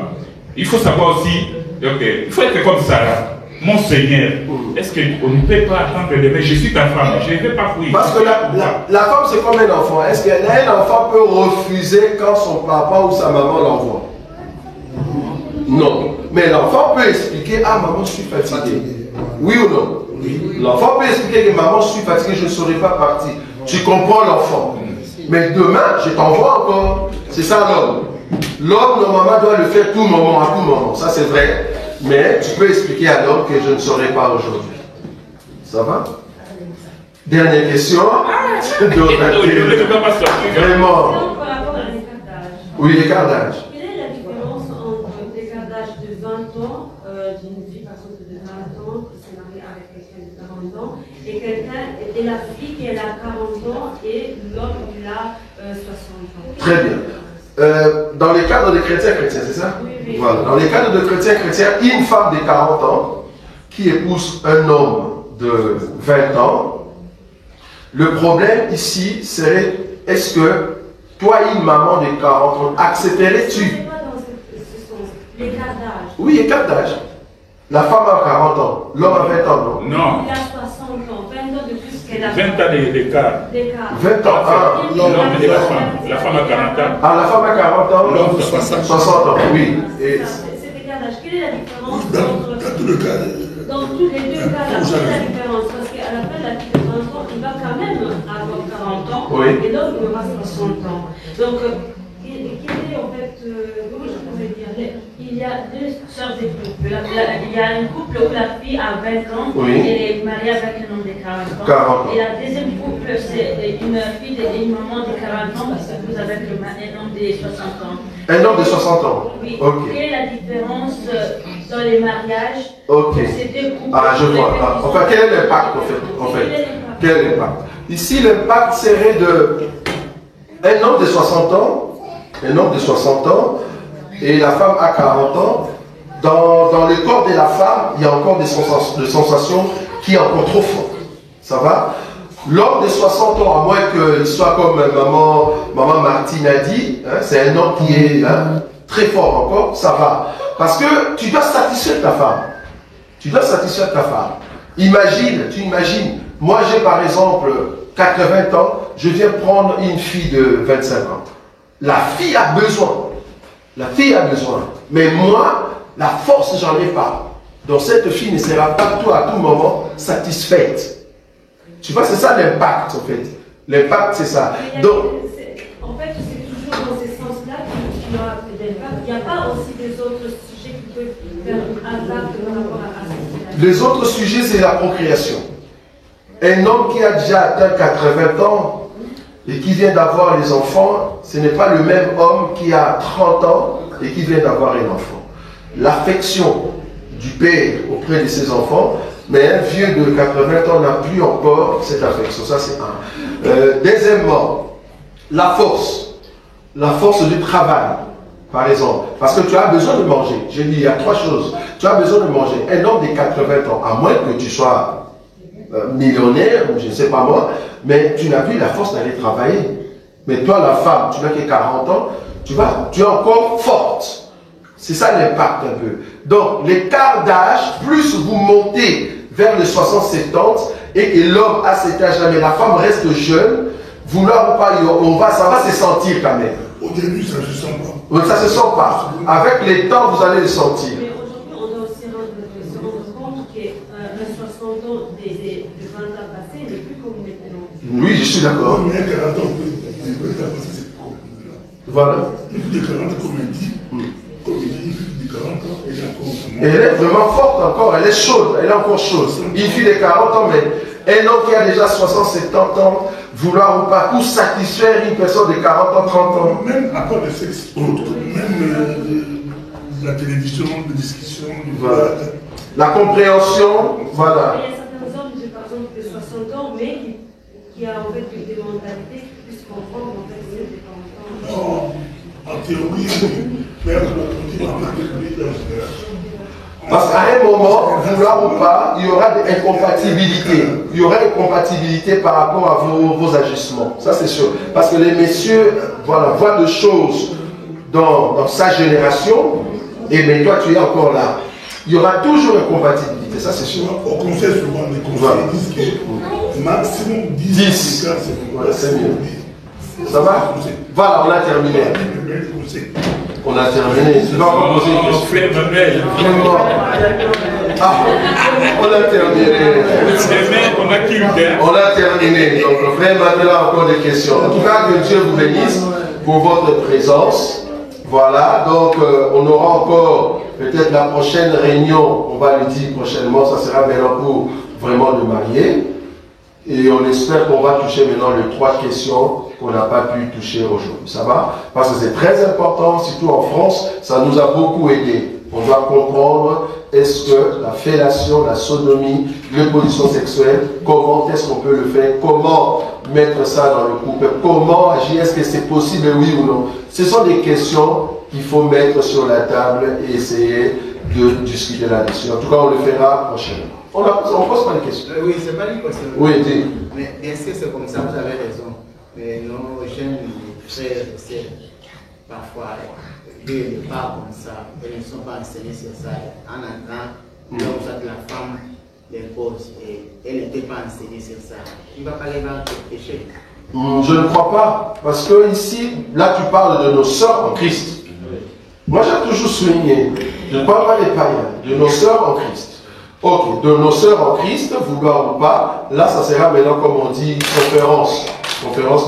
Speaker 1: Il faut savoir aussi, il faut être comme ça. Mon Seigneur, est-ce qu'on ne peut pas attendre demain? Je suis ta femme, je ne vais pas fuir.
Speaker 3: Parce que la femme, c'est comme un enfant. Est-ce qu'un enfant peut refuser quand son papa ou sa maman l'envoie? Non. Mais l'enfant peut expliquer, ah maman, je suis fatigué. Oui ou non? L'enfant peut expliquer que maman, je suis fatigué, je ne serai pas parti. Tu comprends l'enfant. Mais demain, je t'envoie encore. C'est ça l'homme. L'homme, normalement, doit le faire tout moment, à tout moment. Ça, c'est vrai. Mais tu peux expliquer à l'homme que je ne saurai pas aujourd'hui. Ça va? Dernière question. Vraiment. Oui, l'écart d'âge.
Speaker 6: Quelle est la différence entre l'écart d'âge de 20 ans d'une fille par exemple de 20 ans qui s'est mariée avec quelqu'un de 40 ans et la fille qui a 40 ans et l'homme qui a 60 ans?
Speaker 3: Très bien. Dans les cadres de chrétiens, c'est ça? Oui. Voilà. Dans les cadres de chrétiens, une femme de 40 ans qui épouse un homme de 20 ans, le problème ici serait, est-ce que toi, une maman de 40 ans, accepterais-tu?
Speaker 6: L'écart d'âge.
Speaker 3: Oui, écart d'âge. La femme a 40 ans, l'homme a 20 ans, non?
Speaker 1: Non.
Speaker 6: Il a 60 ans, 20 ans de plus qu'elle a.
Speaker 1: 20 ans d'écart.
Speaker 3: 20 ans,
Speaker 1: l'homme et la femme. La femme a 40 ans.
Speaker 3: Ah, la femme a 40 ans,
Speaker 1: l'homme a 60
Speaker 3: ans, oui. Et
Speaker 6: cet écart d'âge, quelle est la différence dans tous les deux cas, quelle est la différence? Parce qu'à la fin l'enfant, il va quand même avoir 40 ans,
Speaker 3: Oui.
Speaker 6: et l'homme il aura 60 ans. Donc, quel est en fait, comment je pourrais dire, il y a deux sortes de couples. Il y a un couple où la fille a 20 ans,
Speaker 3: Oui.
Speaker 6: et est mariée avec un homme de 40 ans.
Speaker 3: 40 ans.
Speaker 6: Et la deuxième couple, c'est une fille et une maman de 40 ans, parce que vous avez un homme de 60 ans.
Speaker 3: Un homme de 60 ans.
Speaker 6: Oui.
Speaker 3: Ok.
Speaker 6: Quelle est la différence dans les mariages
Speaker 3: Ok.
Speaker 6: de ces deux couples?
Speaker 3: Ah, je vois. Ah, enfin, quel est l'impact en fait? Quel est l'impact? Ici, l'impact serait de un homme de 60 ans, et la femme a 40 ans. Dans le corps de la femme, il y a encore des sensations qui sont encore trop fortes. Ça va? L'homme de 60 ans, à moins qu'il soit comme maman Martine a dit, hein, c'est un homme qui est très fort encore, ça va. Parce que tu dois satisfaire ta femme. Tu dois satisfaire ta femme. Tu imagines, moi j'ai par exemple 80 ans, je viens prendre une fille de 25 ans. La fille a besoin. Mais moi, la force, j'en ai pas. Donc cette fille ne sera pas à tout moment satisfaite. Tu vois, c'est ça l'impact en fait. L'impact, c'est ça. Donc,
Speaker 6: en fait, c'est toujours dans ces sens-là qu'il y aura l'impact. Il n'y a pas aussi des autres sujets qui peuvent faire un impact par rapport à ça.
Speaker 3: Les autres sujets, c'est la procréation. Un homme qui a déjà atteint 80 ans et qui vient d'avoir les enfants, ce n'est pas le même homme qui a 30 ans et qui vient d'avoir un enfant. L'affection du père auprès de ses enfants, mais un vieux de 80 ans n'a plus encore cette affection. Ça, c'est un. Deuxièmement, la force du travail, par exemple. Parce que tu as besoin de manger. J'ai dit, il y a trois choses. Tu as besoin de manger. Un homme de 80 ans, à moins que tu sois millionnaire, ou je ne sais pas moi, mais tu n'as plus la force d'aller travailler. Mais toi, la femme, tu n'as que 40 ans, tu es encore forte. C'est ça l'impact un peu. Donc, l'écart d'âge, plus vous montez vers les 60-70 et que l'homme a cet âge-là, mais la femme reste jeune, vouloir ou pas, ça va se sentir quand même.
Speaker 8: Au début, ça ne se sent pas.
Speaker 3: Donc, ça ne se sent pas. Avec les temps, vous allez le sentir.
Speaker 6: Mais aujourd'hui, on doit aussi se rendre compte que le 60 ans des 20 ans passés n'est plus comme maintenant.
Speaker 3: Oui, je suis d'accord.
Speaker 8: Mais 40 ans, les 20 ans passés, c'est comme maintenant.
Speaker 3: Voilà.
Speaker 8: Une fille de 40 ans, comme il dit, une fille de 40 ans, elle est encore.
Speaker 3: Et elle est vraiment forte encore, elle est chaude, elle est encore chaude. Une fille de 40 ans, mais un homme qui a déjà 60-70 ans, vouloir ou pas, pour satisfaire une personne de 40 ans, 30 ans.
Speaker 8: Même à part le sexe, même la télévision, les discussions,
Speaker 3: voilà. La compréhension, voilà.
Speaker 6: Il y a certains hommes, par exemple, de 60 ans, mais qui a en fait des mentalités qui puissent comprendre en fait c'est des 40 ans.
Speaker 8: Non, en théorie, mais on dit en théorie dans ce cas.
Speaker 3: Parce qu'à un moment, vouloir ou pas, il y aura des incompatibilités. Il y aura une compatibilité par rapport à vos agissements. Ça, c'est sûr. Parce que les messieurs, voilà, voient des choses dans sa génération, et mais toi, tu es encore là. Il y aura toujours une compatibilité. Ça, c'est sûr.
Speaker 8: Au conseil, souvent, les conseils disent que maximum 10.
Speaker 3: Voilà, c'est mieux. Ça va? Voilà, on a terminé. On a terminé. Tu vas encore poser une question. Ah, on a terminé. On a terminé. Donc, frère, maintenant encore des questions. En tout cas, que Dieu vous bénisse pour votre présence. Voilà, donc on aura encore peut-être la prochaine réunion, on va le dire prochainement, ça sera maintenant pour vraiment le marier. Et on espère qu'on va toucher maintenant les 3 questions qu'on n'a pas pu toucher aujourd'hui. Ça va? Parce que c'est très important, surtout en France, ça nous a beaucoup aidé. On doit comprendre est-ce que la fellation, la sodomie, l'imposition sexuelle, comment est-ce qu'on peut le faire, comment mettre ça dans le couple, comment agir, est-ce que c'est possible, oui ou non. Ce sont des questions qu'il faut mettre sur la table et essayer de discuter là-dessus. En tout cas, on le fera prochainement. On ne pose pas de questions.
Speaker 2: Oui, c'est pas une question.
Speaker 3: Oui, dis.
Speaker 2: Mais bien sûr, c'est comme ça, vous avez raison. Mais nos jeunes frères et sœurs, parfois, ils ne parlent comme ça, ils ne sont pas enseignés sur ça. En entrant, donc ça que la femme les pose et elle n'était pas enseignée sur ça. Il ne va pas les voir pécher.
Speaker 3: Je ne crois pas, parce que ici, là tu parles de nos sœurs en Christ. Moi j'ai toujours souligné, je ne parle pas des païens, de nos sœurs en Christ. Ok, de nos sœurs en Christ, vouloir ou pas, là ça sera maintenant comme on dit conférence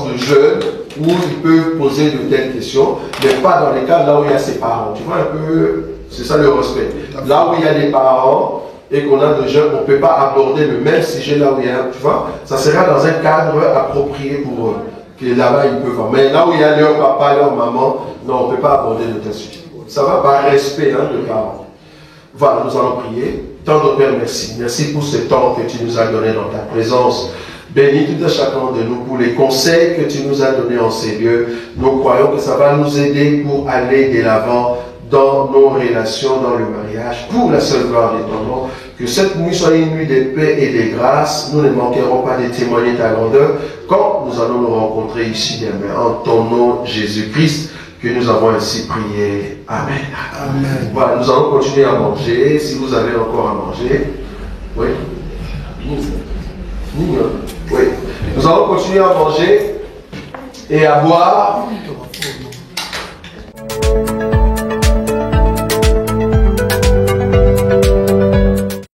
Speaker 3: de jeunes où ils peuvent poser de telles questions, mais pas dans les cas là où il y a ses parents. Tu vois un peu, c'est ça le respect. Là où il y a des parents et qu'on a de jeunes, on ne peut pas aborder le même sujet là où il y a, tu vois, ça sera dans un cadre approprié pour eux. Que là-bas ils peuvent voir. Mais là où il y a leur papa, leur maman, non, on ne peut pas aborder de tels sujets. Ça va par respect de parents. Voilà, nous allons prier. Tendre Père, merci. Merci pour ce temps que tu nous as donné dans ta présence. Bénis tout à chacun de nous pour les conseils que tu nous as donnés en ces lieux. Nous croyons que ça va nous aider pour aller de l'avant dans nos relations, dans le mariage, pour la seule gloire de ton nom. Que cette nuit soit une nuit de paix et de grâce. Nous ne manquerons pas de témoigner ta grandeur quand nous allons nous rencontrer ici demain. En ton nom, Jésus-Christ, que nous avons ainsi prié. Amen. Amen. Voilà, nous allons continuer à manger. Si vous avez encore à manger. Oui. Oui. Nous allons continuer à manger et à boire.